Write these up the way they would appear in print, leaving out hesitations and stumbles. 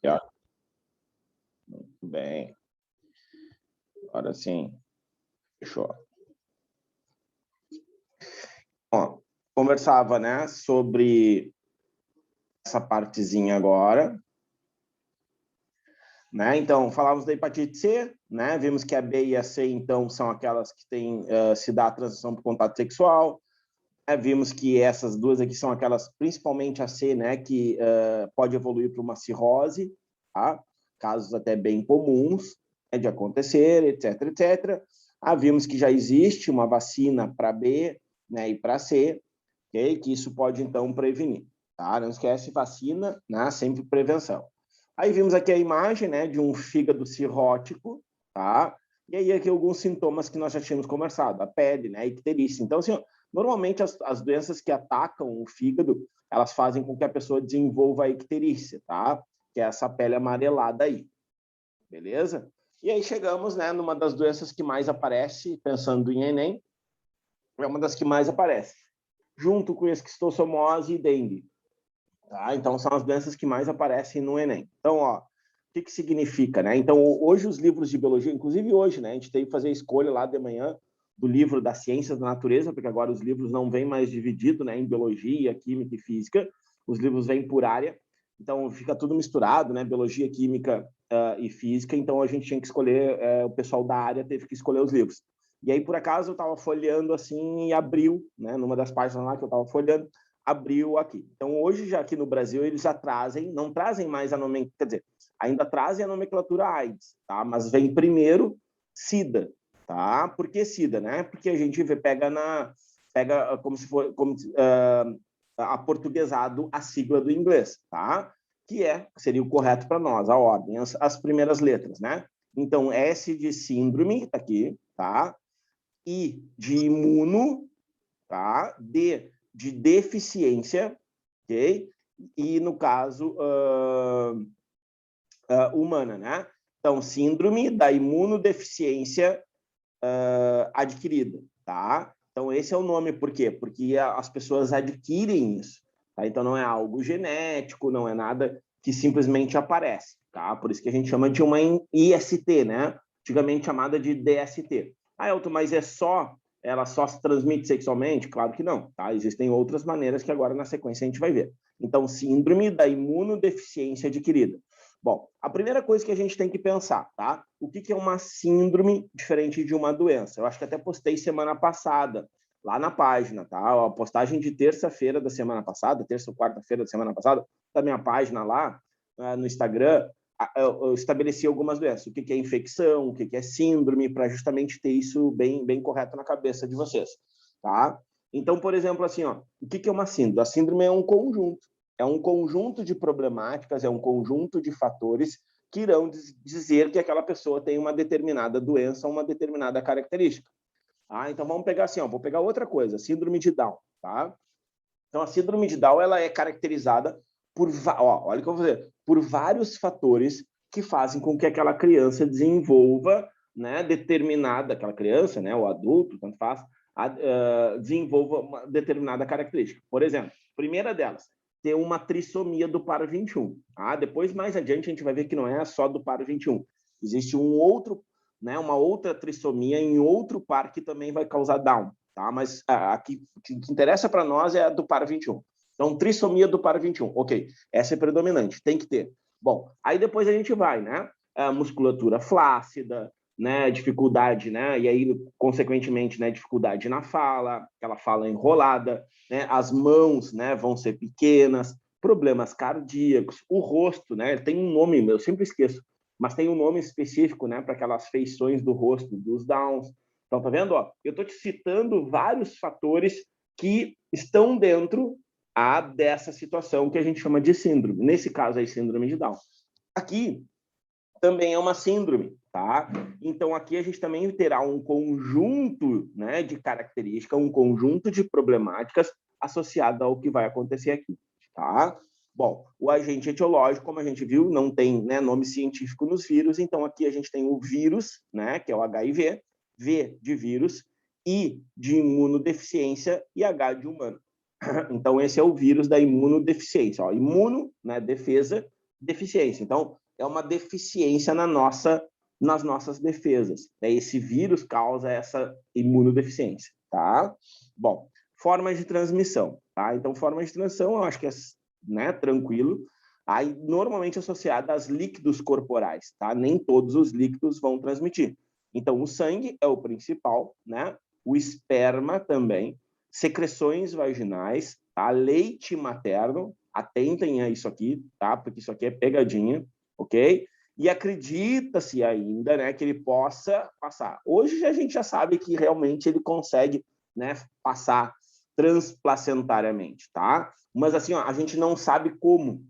Já. Muito bem. Agora sim. Fechou. Ó, conversava, né, sobre essa partezinha agora, né? Então, falávamos da hepatite C, né? Vimos que a B e a C, então, são aquelas que têm, se dá a transição por contato sexual. Vimos que essas duas aqui são aquelas, principalmente a C, né, que pode evoluir para uma cirrose, tá? Casos até bem comuns, né, de acontecer, etc, etc. Vimos que já existe uma vacina para B, né, e para C, okay? Que isso pode, então, prevenir. Tá? Não esquece, vacina, né, sempre prevenção. Aí vimos aqui a imagem, né, de um fígado cirrótico, tá? E aí aqui alguns sintomas que nós já tínhamos conversado, a pele, né, a icterícia. Então, assim, normalmente as doenças que atacam o fígado, elas fazem com que a pessoa desenvolva a icterícia, tá? Que é essa pele amarelada aí, beleza? E aí chegamos, né, numa das doenças que mais aparece, pensando em Enem, é uma das que mais aparece, junto com esquistossomose e dengue. Tá? Então, são as doenças que mais aparecem no Enem. Então, ó, o que, que significa, né? Então, hoje os livros de biologia, inclusive hoje, né, a gente teve que fazer a escolha lá de manhã do livro das ciências da natureza, porque agora os livros não vêm mais divididos, né, em biologia, química e física, os livros vêm por área, então fica tudo misturado, né, biologia, química e física, então a gente tinha que escolher, o pessoal da área teve que escolher os livros. E aí, por acaso, eu estava folheando assim e abriu, né, numa das páginas lá que eu estava folheando, abriu aqui. Então, hoje, já aqui no Brasil, eles já trazem, não trazem mais a nomenclatura, quer dizer, ainda trazem a nomenclatura AIDS, tá? Mas vem primeiro SIDA, tá? Por que SIDA, né? Porque a gente pega como se for, aportuguesado a sigla do inglês, tá? Que seria o correto para nós, a ordem, as primeiras letras, né? Então, S de síndrome, tá aqui, tá? I de imuno, tá? D de deficiência, ok? E, no caso, humana, né? Então, síndrome da imunodeficiência adquirida, tá? Então, esse é o nome, por quê? Porque as pessoas adquirem isso, tá? Então, não é algo genético, não é nada que simplesmente aparece, tá? Por isso que a gente chama de uma IST, né? Antigamente chamada de DST. Elton, mas ela só se transmite sexualmente? Claro que não, tá? Existem outras maneiras que agora na sequência a gente vai ver. Então, síndrome da imunodeficiência adquirida. Bom, a primeira coisa que a gente tem que pensar, tá? O que é uma síndrome diferente de uma doença? Eu acho que até postei semana passada, lá na página, tá? A postagem de terça-feira da semana passada, terça ou quarta-feira da semana passada, da minha página lá, no Instagram, eu estabeleci algumas doenças. O que é infecção, o que é síndrome, para justamente ter isso bem correto na cabeça de vocês, tá? Então, por exemplo, assim, ó, o que é uma síndrome? A síndrome é um conjunto de problemáticas, é um conjunto de fatores que irão dizer que aquela pessoa tem uma determinada doença, uma determinada característica. Então, vamos pegar assim, ó, vou pegar outra coisa, síndrome de Down, tá? Então, a síndrome de Down, ela é caracterizada olha o que eu vou dizer, por vários fatores que fazem com que aquela criança desenvolva, né, aquela criança, né, o adulto, tanto faz, desenvolva uma determinada característica. Por exemplo, primeira delas, ter uma trissomia do par 21. Depois, mais adiante, a gente vai ver que não é só do par 21. Existe né, uma outra trissomia em outro par que também vai causar Down. Tá? Mas aqui, o que interessa para nós é a do par 21. Então, trissomia do par 21. Ok, essa é predominante, tem que ter. Bom, aí depois a gente vai, né? A musculatura flácida, né? Dificuldade, né? E aí, consequentemente, né? Dificuldade na fala, aquela fala enrolada, né? As mãos, né? Vão ser pequenas, problemas cardíacos, o rosto, né? Tem um nome, eu sempre esqueço, mas tem um nome específico, né? Para aquelas feições do rosto, dos Downs. Então, tá vendo? Ó, eu estou te citando vários fatores que estão dentro dessa situação que a gente chama de síndrome. Nesse caso aí, síndrome de Down. Aqui também é uma síndrome, tá? Então, aqui a gente também terá um conjunto, né, de características, um conjunto de problemáticas associado ao que vai acontecer aqui, tá? Bom, o agente etiológico, como a gente viu, não tem, né, nome científico nos vírus, então aqui a gente tem o vírus, né, que é o HIV, V de vírus, I de imunodeficiência e H de humano. Então, esse é o vírus da imunodeficiência. Ó, imuno, né, defesa, deficiência. Então, é uma deficiência nas nossas defesas. Esse vírus causa essa imunodeficiência, tá? Bom, formas de transmissão, tá? Então, formas de transmissão, eu acho que é, né, tranquilo. Aí, normalmente associada aos líquidos corporais, tá? Nem todos os líquidos vão transmitir. Então, o sangue é o principal, né? O esperma também, secreções vaginais, tá? Leite materno, atentem a isso aqui, tá? Porque isso aqui é pegadinha, ok? E acredita-se ainda, né, que ele possa passar. Hoje a gente já sabe que realmente ele consegue, né, passar transplacentariamente, tá? Mas assim, ó, a gente não sabe como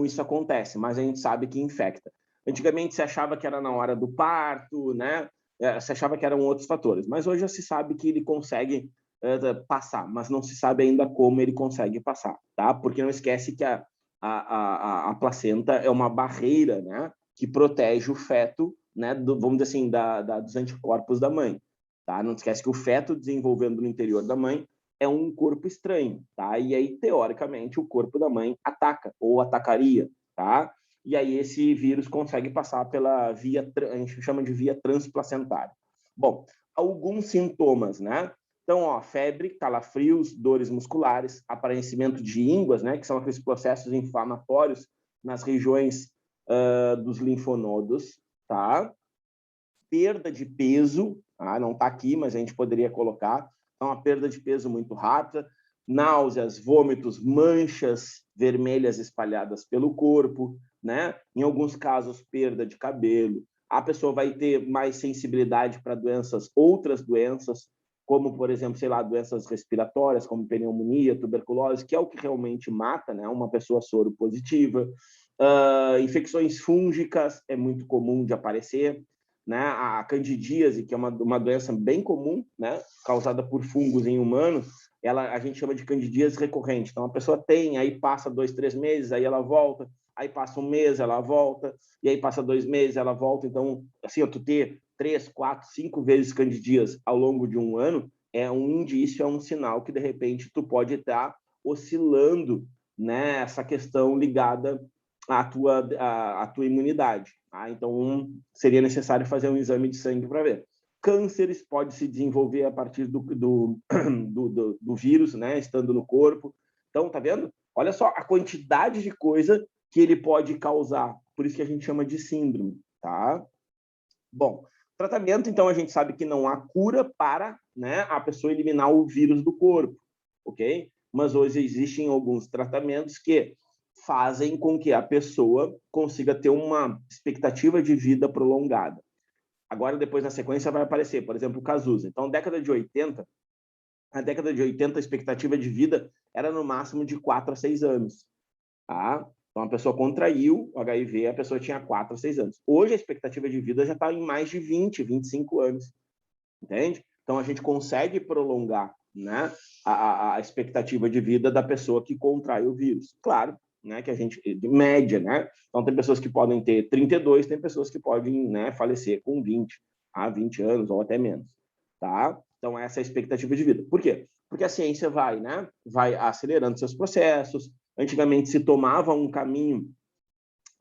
isso acontece, mas a gente sabe que infecta. Antigamente se achava que era na hora do parto, né? Se achava que eram outros fatores, mas hoje já se sabe que ele consegue passar, mas não se sabe ainda como ele consegue passar, tá? Porque não esquece que a placenta é uma barreira, né, que protege o feto, né, vamos dizer assim, dos anticorpos da mãe, tá? Não esquece que o feto desenvolvendo no interior da mãe é um corpo estranho, tá? E aí, teoricamente, o corpo da mãe ataca ou atacaria, tá? E aí esse vírus consegue passar pela via, a gente chama de via transplacentária. Bom, alguns sintomas, né? Então, ó, febre, calafrios, dores musculares, aparecimento de ínguas, né? Que são aqueles processos inflamatórios nas regiões dos linfonodos, tá? Perda de peso, tá? Não está aqui, mas a gente poderia colocar. Então, uma perda de peso muito rápida, náuseas, vômitos, manchas vermelhas espalhadas pelo corpo, né? Em alguns casos, perda de cabelo. A pessoa vai ter mais sensibilidade para outras doenças, como, por exemplo, sei lá, doenças respiratórias, como pneumonia, tuberculose, que é o que realmente mata, né, uma pessoa soro positiva. Infecções fúngicas é muito comum de aparecer, né? A candidíase, que é uma doença bem comum, né, causada por fungos em humanos, a gente chama de candidíase recorrente. Então, a pessoa tem, aí passa 2, 3 meses, aí ela volta, aí passa um mês, ela volta, e aí passa 2 meses, ela volta. Então, assim, ó, tu ter 3, 4, 5 vezes candidíase ao longo de um ano é um indício, é um sinal que, de repente, tu pode estar oscilando, né, essa questão ligada à tua imunidade. Tá? Então, seria necessário fazer um exame de sangue para ver. Cânceres pode se desenvolver a partir do vírus, né, estando no corpo. Então, tá vendo? Olha só a quantidade de coisa que ele pode causar. Por isso que a gente chama de síndrome, tá? Bom, tratamento, então, a gente sabe que não há cura para, né, a pessoa eliminar o vírus do corpo, ok? Mas hoje existem alguns tratamentos que fazem com que a pessoa consiga ter uma expectativa de vida prolongada. Agora, depois, na sequência, vai aparecer, por exemplo, o Cazuza. Então, década de 80, a expectativa de vida era no máximo de 4 a 6 anos. Tá? Então, a pessoa contraiu o HIV, a pessoa tinha 4 a 6 anos. Hoje, a expectativa de vida já está em mais de 20, 25 anos. Entende? Então, a gente consegue prolongar, né, a expectativa de vida da pessoa que contrai o vírus. Claro, né, que a gente, de média, né? Então, tem pessoas que podem ter 32, tem pessoas que podem, né, falecer com 20 a 20 anos ou até menos, tá? Então, essa é a expectativa de vida. Por quê? Porque a ciência vai, né, vai acelerando seus processos. Antigamente se tomava um caminho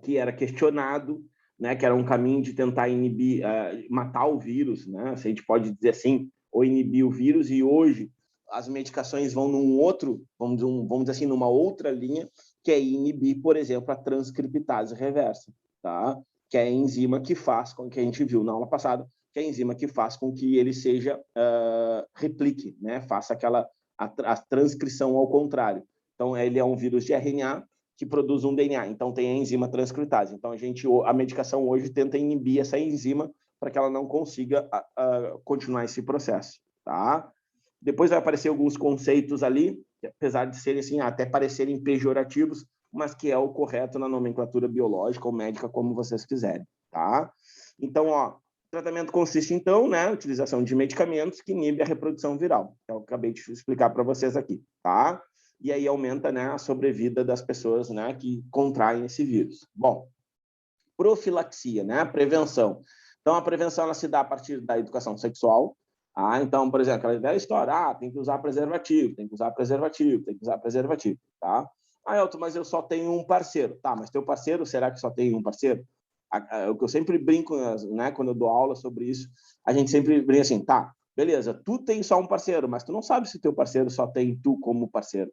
que era questionado, né, que era um caminho de tentar inibir, matar o vírus, né, se a gente pode dizer assim, ou inibir o vírus, e hoje as medicações vão num outro, vamos dizer assim, numa outra linha, que é inibir, por exemplo, a transcriptase reversa, tá? Que é a enzima que faz com que a gente viu na aula passada, que é a enzima que faz com que ele seja replique, né? Faça a transcrição ao contrário. Então, ele é um vírus de RNA que produz um DNA. Então, tem a enzima transcriptase. Então, a medicação hoje tenta inibir essa enzima para que ela não consiga continuar esse processo, tá? Depois vai aparecer alguns conceitos ali, apesar de serem assim, até parecerem pejorativos, mas que é o correto na nomenclatura biológica ou médica, como vocês quiserem, tá? Então, ó, o tratamento consiste, então, na utilização de medicamentos que inibem a reprodução viral. Eu acabei de explicar para vocês aqui, tá? E aí aumenta, né, a sobrevida das pessoas, né, que contraem esse vírus. Bom, profilaxia, né, prevenção. Então, a prevenção ela se dá a partir da educação sexual. Então, por exemplo, aquela velha história, tem que usar preservativo, tem que usar preservativo, tem que usar preservativo, tá? Ah, Elton, mas eu só tenho um parceiro. Tá, mas teu parceiro, será que só tem um parceiro? O que eu sempre brinco, né, quando eu dou aula sobre isso, a gente sempre brinca assim, tá, beleza, tu tem só um parceiro, mas tu não sabe se teu parceiro só tem tu como parceiro,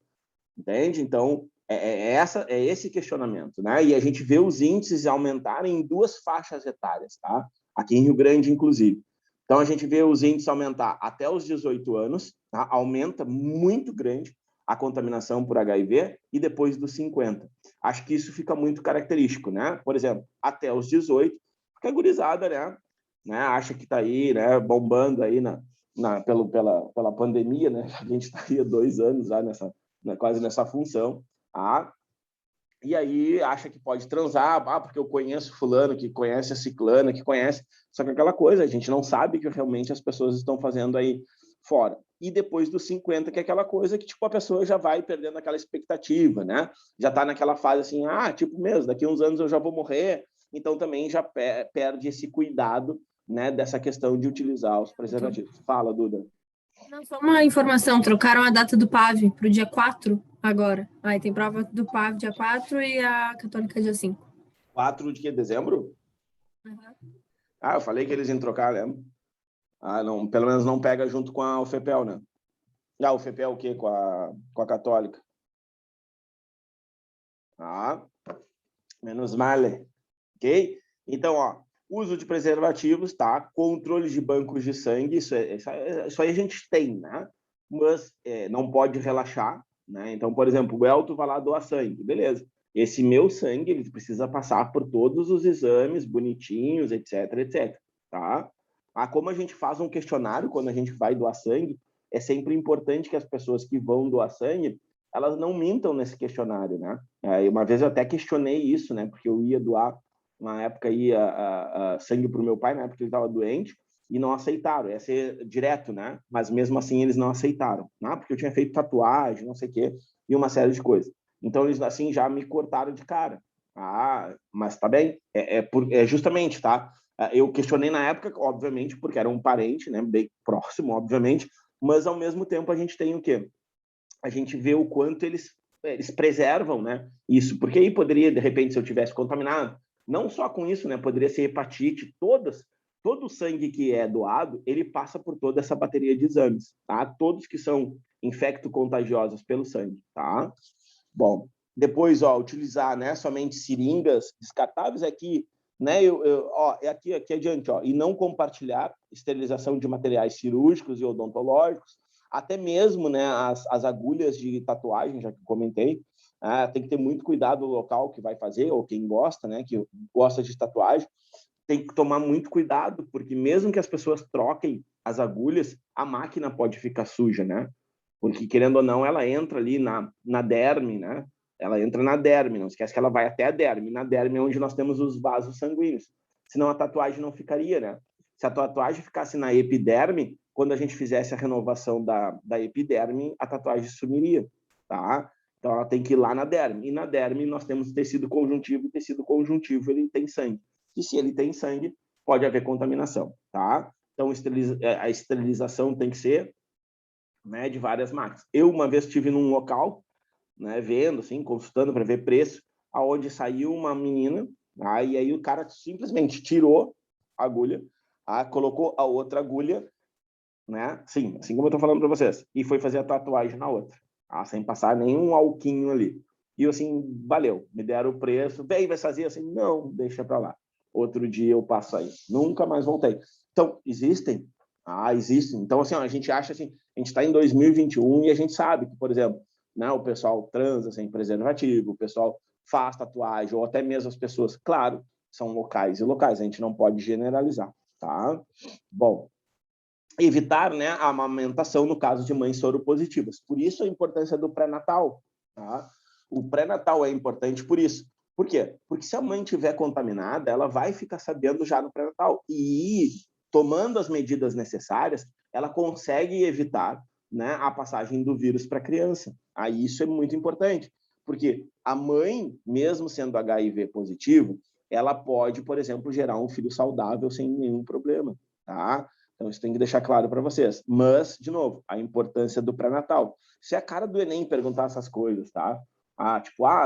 entende? Então, é esse questionamento, né? E a gente vê os índices aumentarem em 2 faixas etárias, tá? Aqui em Rio Grande, inclusive. Então, a gente vê os índices aumentar até os 18 anos, tá? Aumenta muito grande a contaminação por HIV e depois dos 50. Acho que isso fica muito característico, né? Por exemplo, até os 18, porque a gurizada, né, acha que está aí, né, bombando aí pela pandemia, né? A gente está aí há 2 anos já quase nessa função, tá? E aí acha que pode transar, porque eu conheço fulano, que conhece a ciclana, que conhece, só que aquela coisa, a gente não sabe que realmente as pessoas estão fazendo aí fora. E depois dos 50, que é aquela coisa que, tipo, a pessoa já vai perdendo aquela expectativa, né? Já tá naquela fase assim, tipo mesmo, daqui a uns anos eu já vou morrer, então também já perde esse cuidado, né, dessa questão de utilizar os preservativos. Fala, Duda. Não, só uma informação, trocaram a data do PAV para o dia 4 agora. Aí tem prova do PAV dia 4 e a Católica dia 5. 4 de dezembro? Uhum. Eu falei que eles iam trocar, né? Não, pelo menos não pega junto com a UFPEL, né? O UFPEL o quê? Com a Católica. Menos mal, ok? Então, uso de preservativos, tá? Controle de bancos de sangue, isso aí a gente tem, né? Mas não pode relaxar, né? Então, por exemplo, o Elton vai lá doar sangue, beleza. Esse meu sangue, ele precisa passar por todos os exames bonitinhos, etc, etc, tá? Como a gente faz um questionário quando a gente vai doar sangue, é sempre importante que as pessoas que vão doar sangue, elas não mintam nesse questionário, né? Uma vez eu até questionei isso, né? Porque eu ia doar, na época, sangue para o meu pai, na época ele estava doente, e não aceitaram. Ia ser direto, né? Mas mesmo assim eles não aceitaram, né? Porque eu tinha feito tatuagem, não sei o quê, e uma série de coisas. Então eles, assim, já me cortaram de cara. Mas tá bem. É justamente, tá? Eu questionei na época, obviamente, porque era um parente, né? Bem próximo, obviamente, mas ao mesmo tempo a gente tem o quê? A gente vê o quanto eles preservam, né, isso, porque aí poderia, de repente, se eu tivesse contaminado, não só com isso, né, poderia ser hepatite, todo o sangue que é doado, ele passa por toda essa bateria de exames, tá? Todos que são infecto-contagiosos pelo sangue, tá? Bom, depois, utilizar, né, somente seringas descartáveis aqui, né, aqui adiante, e não compartilhar esterilização de materiais cirúrgicos e odontológicos, até mesmo, né, as agulhas de tatuagem, já que comentei, tem que ter muito cuidado no local que vai fazer, ou quem gosta, né, que gosta de tatuagem, tem que tomar muito cuidado, porque mesmo que as pessoas troquem as agulhas, a máquina pode ficar suja, né? Porque, querendo ou não, ela entra ali na derme, né? Ela entra na derme, não esquece que ela vai até a derme. Na derme é onde nós temos os vasos sanguíneos. Senão a tatuagem não ficaria, né? Se a tatuagem ficasse na epiderme, quando a gente fizesse a renovação da epiderme, a tatuagem sumiria, tá? Então ela tem que ir lá na derme. E na derme nós temos tecido conjuntivo, e tecido conjuntivo ele tem sangue. E se ele tem sangue, pode haver contaminação, tá? Então a esterilização tem que ser, né, de várias marcas. Eu uma vez estive num local, né, vendo, assim, consultando para ver preço, aonde saiu uma menina, e aí o cara simplesmente tirou a agulha, colocou a outra agulha, né, sim, assim como eu estou falando para vocês, e foi fazer a tatuagem na outra, sem passar nenhum alquinho ali. E eu assim, valeu, me deram o preço, bem, vai fazer assim, não, deixa para lá. Outro dia eu passo aí, nunca mais voltei. Então, existem. Existem. Então, assim, a gente acha assim, a gente está em 2021 e a gente sabe que, por exemplo, né, o pessoal transa sem preservativo, o pessoal faz tatuagem, ou até mesmo as pessoas, claro, são locais e locais, a gente não pode generalizar, tá? Bom, evitar, né, a amamentação no caso de mães soropositivas. Por isso a importância do pré-natal, tá? O pré-natal é importante por isso. Por quê? Porque se a mãe estiver contaminada, ela vai ficar sabendo já no pré-natal. E tomando as medidas necessárias, ela consegue evitar, né, a passagem do vírus para a criança. Aí isso é muito importante, porque a mãe, mesmo sendo HIV positivo, ela pode, por exemplo, gerar um filho saudável sem nenhum problema, tá? Então, isso tem que deixar claro para vocês. Mas, de novo, a importância do pré-natal. Isso é a cara do Enem perguntar essas coisas, tá?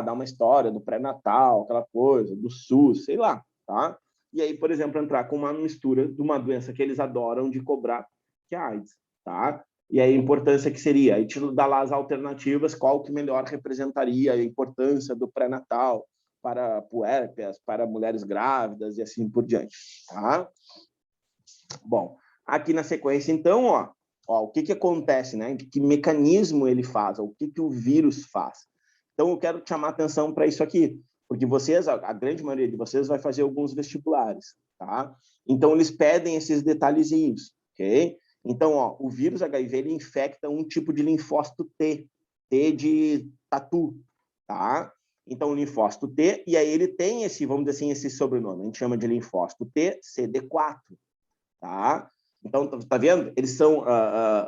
Dá uma história do pré-natal, aquela coisa, do SUS, sei lá, tá? E aí, por exemplo, entrar com uma mistura de uma doença que eles adoram de cobrar, que é a AIDS, tá? E aí a importância que seria, aí te dá lá as alternativas, qual que melhor representaria a importância do pré-natal para puérperas, para mulheres grávidas e assim por diante, tá? Bom, aqui na sequência, então, o que acontece, né? Que mecanismo ele faz, o que o vírus faz. Então, eu quero chamar atenção para isso aqui, porque vocês, a grande maioria de vocês vai fazer alguns vestibulares, tá? Então, eles pedem esses detalhezinhos, ok? Então, o vírus HIV, ele infecta um tipo de linfócito T, T de tatu, tá? Então, o linfócito T, e aí ele tem esse, vamos dizer assim, esse sobrenome, a gente chama de linfócito T, CD4, tá? Então, tá vendo? Eles são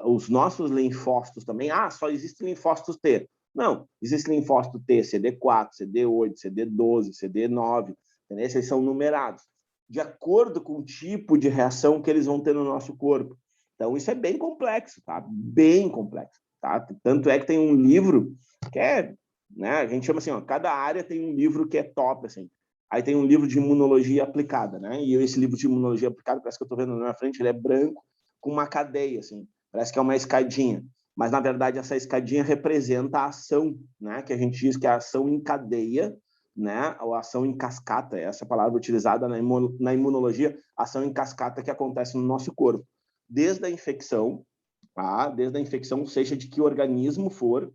os nossos linfócitos também. Só existe linfócitos T. Não, existe linfócito T, CD4, CD8, CD12, CD9, entendeu? Esses são numerados, de acordo com o tipo de reação que eles vão ter no nosso corpo. Então, isso é bem complexo, tá? Bem complexo, tá? Tanto é que tem um livro que é, né? A gente chama assim, cada área tem um livro que é top, assim. Aí tem um livro de imunologia aplicada, né? E esse livro de imunologia aplicada, parece que eu estou vendo na minha frente, ele é branco, com uma cadeia, assim. Parece que é uma escadinha. Mas, na verdade, essa escadinha representa a ação, né? Que a gente diz que é a ação em cadeia, né? Ou ação em cascata, essa palavra utilizada na imunologia, ação em cascata que acontece no nosso corpo. Desde a infecção, tá? Desde a infecção, seja de que organismo for,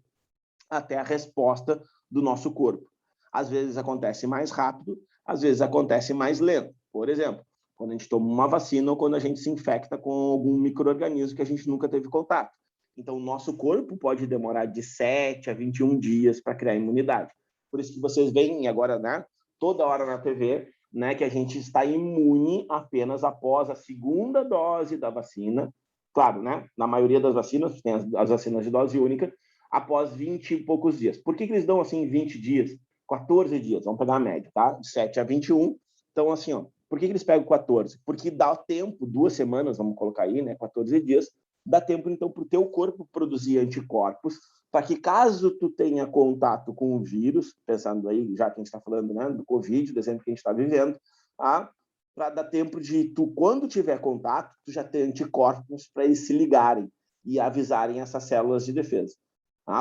até a resposta do nosso corpo. Às vezes acontece mais rápido, às vezes acontece mais lento. Por exemplo, quando a gente toma uma vacina ou quando a gente se infecta com algum micro-organismo que a gente nunca teve contato. Então, o nosso corpo pode demorar de 7 a 21 dias para criar imunidade. Por isso que vocês veem agora, né, toda hora na TV, né, que a gente está imune apenas após a segunda dose da vacina. Claro, né, na maioria das vacinas, tem as vacinas de dose única, após 20 e poucos dias. Por que eles dão assim 20 dias? 14 dias, vamos pegar a média, tá? De 7 a 21. Então, assim, por que eles pegam 14? Porque dá tempo, 2 semanas, vamos colocar aí, né? 14 dias, dá tempo, então, para o teu corpo produzir anticorpos, para que caso tu tenha contato com o vírus, pensando aí, já que a gente está falando, né, do Covid, do exemplo que a gente está vivendo, tá? Para dar tempo de tu, quando tiver contato, tu já ter anticorpos para eles se ligarem e avisarem essas células de defesa.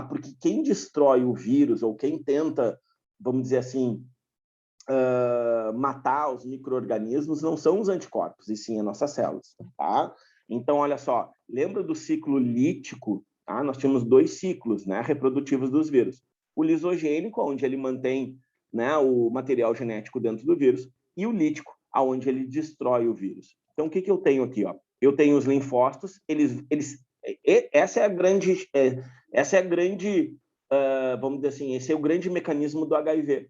Porque quem destrói o vírus ou quem tenta, vamos dizer assim, matar os micro-organismos não são os anticorpos, e sim as nossas células. Tá? Então, olha só, lembra do ciclo lítico? Tá? Nós tínhamos 2 ciclos, né, reprodutivos dos vírus. O lisogênico, onde ele mantém, né, o material genético dentro do vírus, e o lítico, onde ele destrói o vírus. Então, o que eu tenho aqui? Eu tenho os linfócitos, essa é a grande, vamos dizer assim, esse é o grande mecanismo do HIV.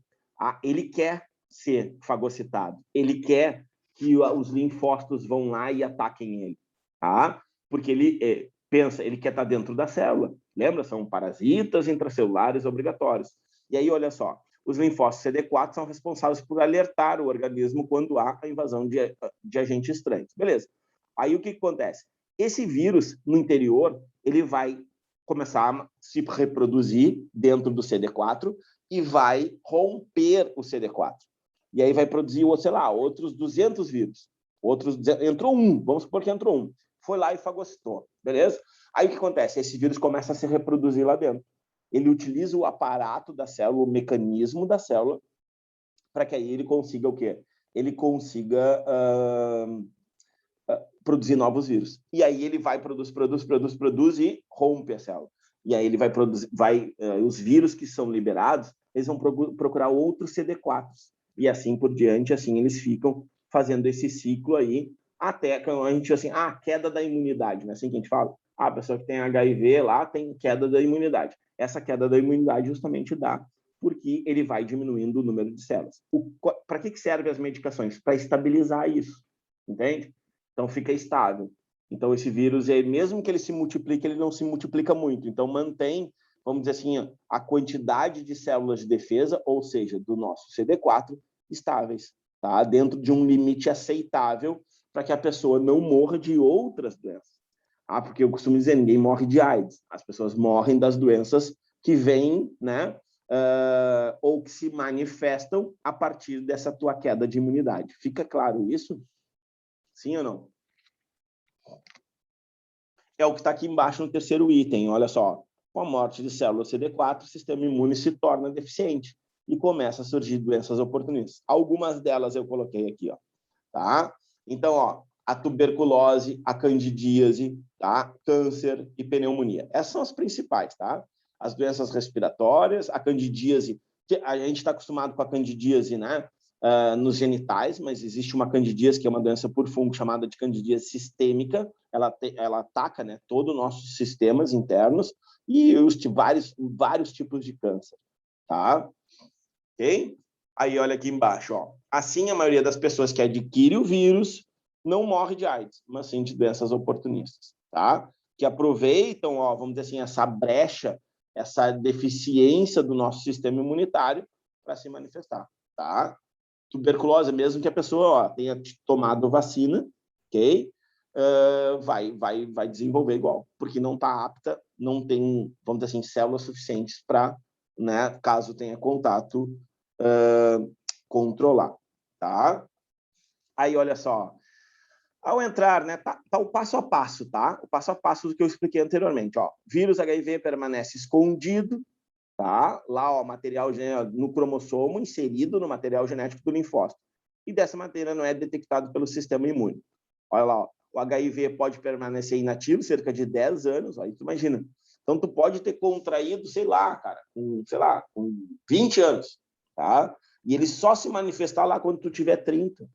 Ele quer ser fagocitado, ele quer que os linfócitos vão lá e ataquem ele, tá? Porque ele pensa, ele quer estar dentro da célula. Lembra? São parasitas intracelulares obrigatórios. E aí, olha só, os linfócitos CD4 são responsáveis por alertar o organismo quando há a invasão de agentes estranhos. Beleza. Aí o que acontece? Esse vírus, no interior, ele vai começar a se reproduzir dentro do CD4 e vai romper o CD4. E aí vai produzir, sei lá, outros 200 vírus. Entrou um, vamos supor que entrou um. Foi lá e fagocitou, beleza? Aí o que acontece? Esse vírus começa a se reproduzir lá dentro. Ele utiliza o aparato da célula, o mecanismo da célula, para que aí ele consiga o quê? Ele consiga produzir novos vírus. E aí ele vai, produz e rompe a célula. E aí ele vai produzir, os vírus que são liberados, eles vão procurar outros CD4s. E assim por diante, assim eles ficam fazendo esse ciclo aí, até que a gente assim, queda da imunidade, não é assim que a gente fala? A pessoa que tem HIV lá tem queda da imunidade. Essa queda da imunidade justamente dá porque ele vai diminuindo o número de células. Para que servem as medicações? Para estabilizar isso, entende? Então fica estável. Então esse vírus, mesmo que ele se multiplique, ele não se multiplica muito. Então mantém, vamos dizer assim, a quantidade de células de defesa, ou seja, do nosso CD4, estáveis, tá? Dentro de um limite aceitável para que a pessoa não morra de outras doenças. Porque eu costumo dizer, ninguém morre de AIDS. As pessoas morrem das doenças que vêm, né, ou que se manifestam a partir dessa tua queda de imunidade. Fica claro isso? Sim ou não? É o que está aqui embaixo no terceiro item, olha só. Com a morte de células CD4, o sistema imune se torna deficiente e começa a surgir doenças oportunistas. Algumas delas eu coloquei aqui, ó, tá? Então, ó, a tuberculose, a candidíase, tá? Câncer e pneumonia. Essas são as principais, tá? As doenças respiratórias, a candidíase, a gente está acostumado com a candidíase, né? Nos genitais, mas existe uma candidíase que é uma doença por fungo chamada de candidíase sistêmica. Ela ataca, né, todos os nossos sistemas internos e vários tipos de câncer, tá? Ok? Aí, olha aqui embaixo, ó. Assim, a maioria das pessoas que adquire o vírus não morre de AIDS, mas sim de doenças oportunistas, tá? Que aproveitam, ó, vamos dizer assim, essa brecha, essa deficiência do nosso sistema imunitário para se manifestar, tá? Tuberculose, mesmo que a pessoa, ó, tenha tomado vacina, ok? Vai desenvolver igual, porque não está apta, não tem, vamos dizer assim, células suficientes para, né, caso tenha contato, controlar, tá? Aí, olha só, ao entrar, né, tá o passo a passo, tá? O passo a passo do que eu expliquei anteriormente, ó. Vírus HIV permanece escondido, tá? Lá, ó, material no cromossomo, inserido no material genético do linfócito. E dessa maneira não é detectado pelo sistema imune. Olha lá, ó, o HIV pode permanecer inativo cerca de 10 anos, aí tu imagina. Então, tu pode ter contraído, sei lá, cara, com 20 anos, tá? E ele só se manifestar lá quando tu tiver 30.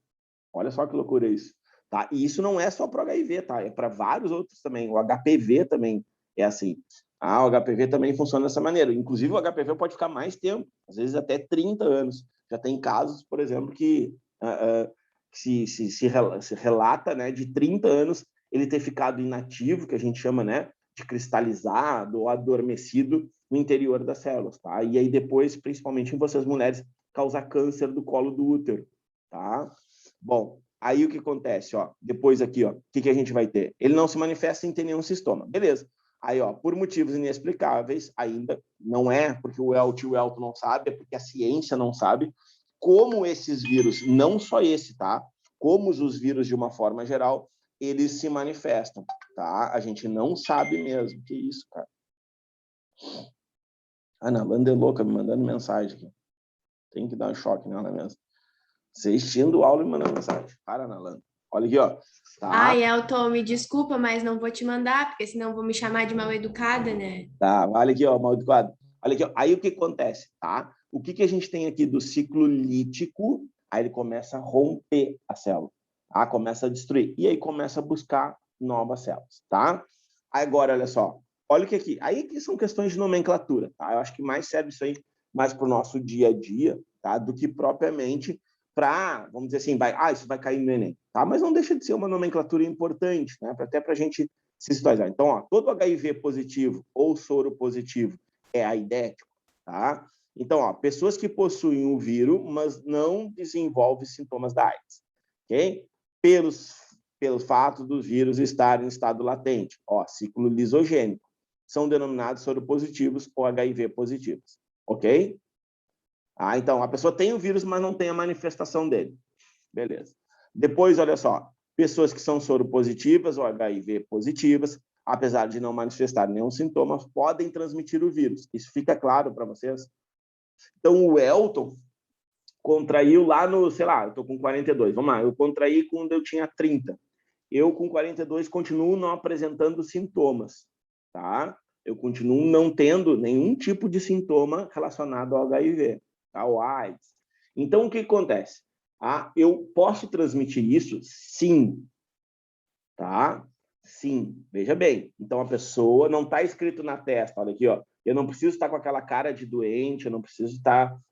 Olha só que loucura isso. Tá? E isso não é só para o HIV, tá? É para vários outros também. O HPV também é assim. O HPV também funciona dessa maneira. Inclusive, o HPV pode ficar mais tempo, às vezes até 30 anos. Já tem casos, por exemplo, que se relata, né, de 30 anos ele ter ficado inativo, que a gente chama, né, de cristalizado ou adormecido no interior das células, tá? E aí depois, principalmente em vocês mulheres, causar câncer do colo do útero, tá? Bom, aí o que acontece, ó, depois aqui, ó, o que a gente vai ter? Ele não se manifesta sem ter nenhum sintoma, beleza. Aí, ó, por motivos inexplicáveis, ainda não é porque o Elton não sabe, é porque a ciência não sabe como esses vírus, não só esse, tá? Como os vírus de uma forma geral, eles se manifestam, tá? A gente não sabe mesmo. Que isso, cara? Ana Landa é louca me mandando mensagem aqui. Tem que dar um choque nela mesmo. Assistindo aula e mandando mensagem. Para, Ana Landa. Olha aqui, ó. Tá? Ai, Elton, me desculpa, mas não vou te mandar, porque senão vou me chamar de mal educada, né? Tá, olha aqui, ó, mal educado. Olha aqui, ó. Aí o que acontece, tá? O que a gente tem aqui do ciclo lítico? Aí ele começa a romper a célula, tá? Começa a destruir. E aí começa a buscar novas células, tá? Agora, olha só. Olha o que aqui. Aí que são questões de nomenclatura, tá? Eu acho que mais serve isso aí mais para o nosso dia a dia, tá? Do que propriamente para, vamos dizer assim, isso vai cair no Enem, tá? Mas não deixa de ser uma nomenclatura importante, né? Até para a gente se situar. Então, ó, todo HIV positivo ou soro positivo é aidético, tá? Então, ó, pessoas que possuem o vírus, mas não desenvolvem sintomas da AIDS, ok? Pelo fato dos vírus estarem em estado latente, ó, ciclo lisogênico, são denominados soropositivos ou HIV positivos, ok? Então, a pessoa tem o vírus, mas não tem a manifestação dele. Beleza. Depois, olha só, pessoas que são soropositivas ou HIV positivas, apesar de não manifestar nenhum sintoma, podem transmitir o vírus. Isso fica claro para vocês? Então, o Elton contraiu lá no, sei lá, eu estou com 42, vamos lá, eu contraí quando eu tinha 30. Eu, com 42, continuo não apresentando sintomas, tá? Eu continuo não tendo nenhum tipo de sintoma relacionado ao HIV, ao AIDS. Então, o que acontece? Eu posso transmitir isso? Sim. Tá? Sim. Veja bem. Então, a pessoa não está escrito na testa, olha aqui, ó. Eu não preciso estar com aquela cara de doente, eu não preciso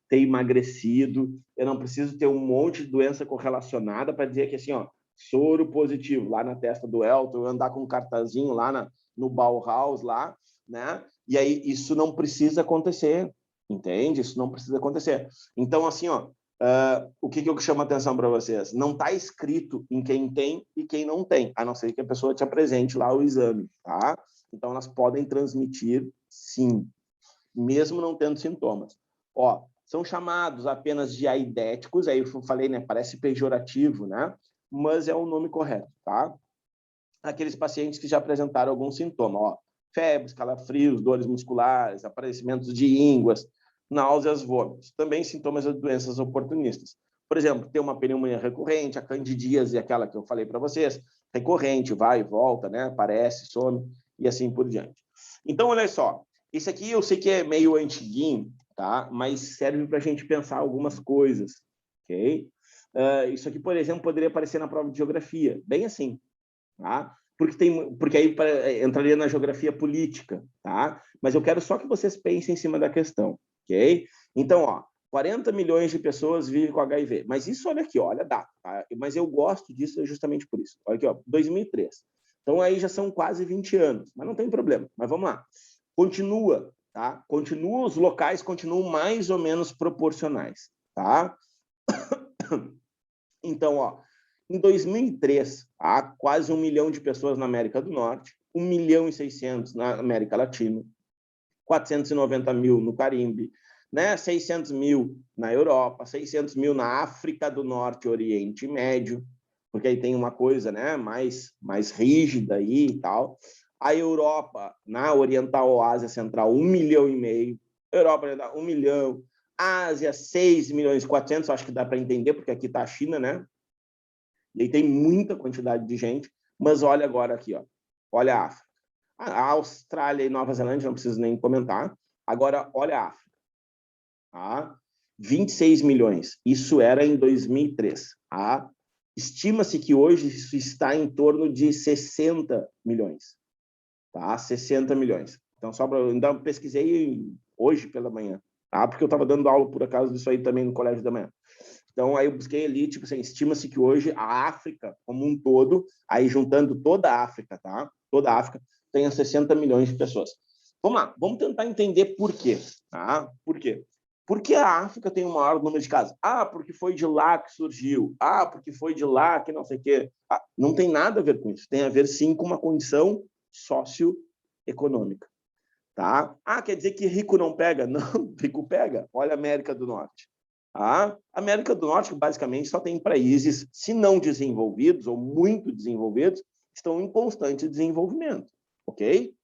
ter emagrecido, eu não preciso ter um monte de doença correlacionada para dizer que, assim, ó, soro positivo, lá na testa do Elton, eu andar com um cartazinho lá no Bauhaus, lá, né? E aí, isso não precisa acontecer, entende? Isso não precisa acontecer. Então, assim, ó, o que eu chamo a atenção para vocês? Não está escrito em quem tem e quem não tem, a não ser que a pessoa te apresente lá o exame, tá? Então, elas podem transmitir, sim, mesmo não tendo sintomas. Ó, são chamados apenas de aidéticos, aí eu falei, né, parece pejorativo, né, mas é o nome correto, tá? Aqueles pacientes que já apresentaram algum sintoma, ó, febres, calafrios, dores musculares, aparecimentos de ínguas, náuseas, vômitos. Também sintomas de doenças oportunistas. Por exemplo, ter uma pneumonia recorrente, a candidíase, aquela que eu falei para vocês, recorrente, vai e volta, né? Aparece, some e assim por diante. Então, olha só, isso aqui eu sei que é meio antiguinho, tá? Mas serve para a gente pensar algumas coisas, ok? Isso aqui, por exemplo, poderia aparecer na prova de geografia, bem assim, tá? Porque aí entraria na geografia política, tá? Mas eu quero só que vocês pensem em cima da questão, ok? Então, ó, 40 milhões de pessoas vivem com HIV. Mas isso, olha aqui, olha a data, tá? Mas eu gosto disso justamente por isso. Olha aqui, ó, 2003. Então, aí já são quase 20 anos, mas não tem problema. Mas vamos lá. Continua, tá? Continua, os locais continuam mais ou menos proporcionais, tá? Então, ó, em 2003, há quase 1 milhão de pessoas na América do Norte, 1 milhão e 600 na América Latina, 490 mil no Caribe, né? 600 mil na Europa, 600 mil na África do Norte, Oriente Médio, porque aí tem uma coisa, né, mais rígida aí e tal. A Europa, na Oriental ou Ásia Central, 1,5 milhão. Europa, 1 milhão. Ásia, 6 milhões e 400, acho que dá para entender, porque aqui está a China, né? E aí tem muita quantidade de gente, mas olha agora aqui, ó. Olha a África. A Austrália e Nova Zelândia, não preciso nem comentar. Agora, olha a África. Tá? 26 milhões. Isso era em 2003. Tá? Estima-se que hoje isso está em torno de 60 milhões. Tá? 60 milhões. Então, só para... Ainda pesquisei hoje pela manhã, tá? Porque eu estava dando aula, por acaso, disso aí também no colégio da manhã. Então, aí eu busquei ali, tipo assim, estima-se que hoje a África, como um todo, aí juntando toda a África, tá? Toda a África tenha 60 milhões de pessoas. Vamos lá, vamos tentar entender por quê, tá? Por quê? Por que a África tem o maior número de casos? Ah, porque foi de lá que surgiu. Ah, porque foi de lá que não sei o quê. Ah, não tem nada a ver com isso. Tem a ver, sim, com uma condição socioeconômica, tá? Ah, quer dizer que rico não pega? Não, rico pega. Olha a América do Norte. A América do Norte, basicamente, só tem países, se não desenvolvidos ou muito desenvolvidos, estão em constante desenvolvimento, ok?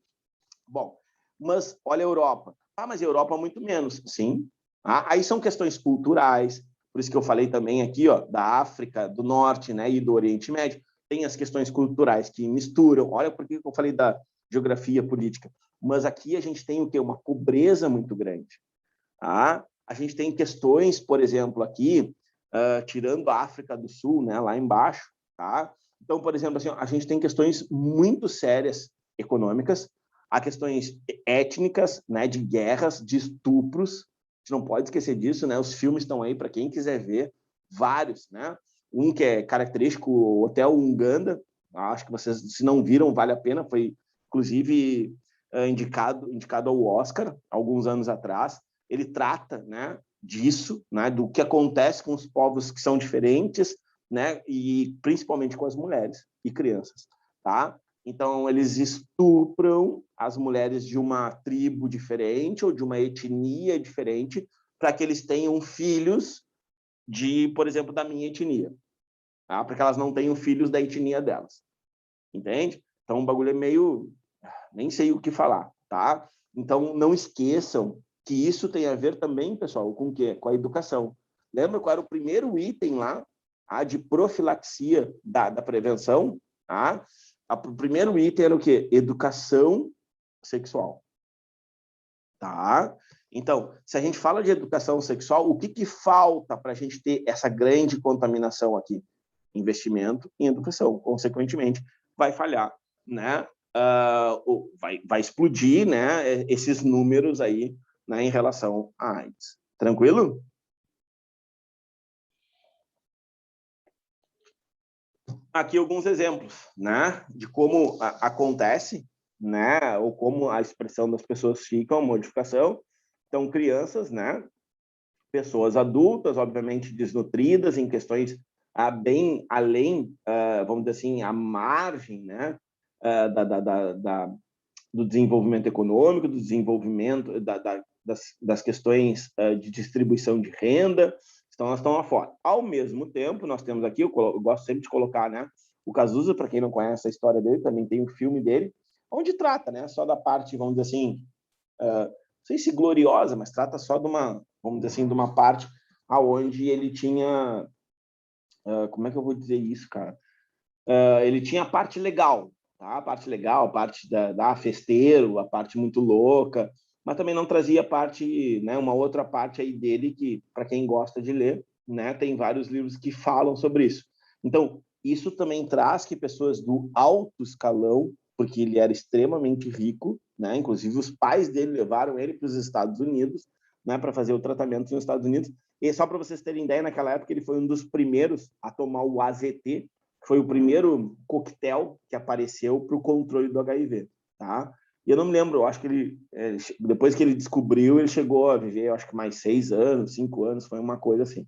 Bom, mas olha a Europa. Ah, mas a Europa é muito menos. Sim. Aí são questões culturais, por isso que eu falei também aqui, ó, da África do Norte, né, e do Oriente Médio. Tem as questões culturais que misturam. Olha por que eu falei da geografia política. Mas aqui a gente tem o quê? Uma pobreza muito grande. Tá? A gente tem questões, por exemplo, aqui, tirando a África do Sul, né, lá embaixo, tá? Então, por exemplo, assim, a gente tem questões muito sérias econômicas, há questões étnicas, né, de guerras, de estupros, a gente não pode esquecer disso, né? Os filmes estão aí para quem quiser ver, vários, né? Um que é característico, o Hotel Uganda, acho que vocês, se não viram, vale a pena, foi, inclusive, indicado ao Oscar, alguns anos atrás. Ele trata, né, disso, né, do que acontece com os povos que são diferentes, né, e principalmente com as mulheres e crianças, tá? Então, eles estupram as mulheres de uma tribo diferente ou de uma etnia diferente para que eles tenham filhos de, por exemplo, da minha etnia, tá? Para que elas não tenham filhos da etnia delas, entende? Então, o bagulho é meio... nem sei o que falar, tá? Então, não esqueçam que isso tem a ver também, pessoal, com o quê? Com a educação. Lembra qual era o primeiro item lá, de profilaxia da prevenção? Tá? O primeiro item era o quê? Educação sexual. Tá? Então, se a gente fala de educação sexual, o que falta para a gente ter essa grande contaminação aqui? Investimento em educação. Consequentemente, vai falhar, né? Vai explodir, né, esses números aí, né, em relação à AIDS. Tranquilo? Aqui alguns exemplos, né, de como acontece, né, ou como a expressão das pessoas fica, a modificação. Então, crianças, né, pessoas adultas, obviamente desnutridas em questões bem além, vamos dizer assim, à margem, né, do desenvolvimento econômico, do desenvolvimento das questões de distribuição de renda, então elas estão lá fora. Ao mesmo tempo, nós temos aqui, eu gosto sempre de colocar, né, o Cazuza, para quem não conhece a história dele, também tem um filme dele, onde trata, né, só da parte, vamos dizer assim, não sei se gloriosa, mas trata só de uma, vamos dizer assim, de uma parte aonde ele tinha, como é que eu vou dizer isso, cara? Ele tinha a parte legal, tá? A parte legal, a parte da festeiro, a parte muito louca, mas também não trazia a parte, né, uma outra parte aí dele que, para quem gosta de ler, né, tem vários livros que falam sobre isso. Então, isso também traz que pessoas do alto escalão, porque ele era extremamente rico, né, inclusive os pais dele levaram ele para os Estados Unidos, né, para fazer o tratamento nos Estados Unidos. E só para vocês terem ideia, naquela época ele foi um dos primeiros a tomar o AZT, que foi o primeiro coquetel que apareceu para o controle do HIV, tá? E eu não me lembro, eu acho que ele, depois que ele descobriu, ele chegou a viver, eu acho que mais 6 anos, 5 anos, foi uma coisa assim.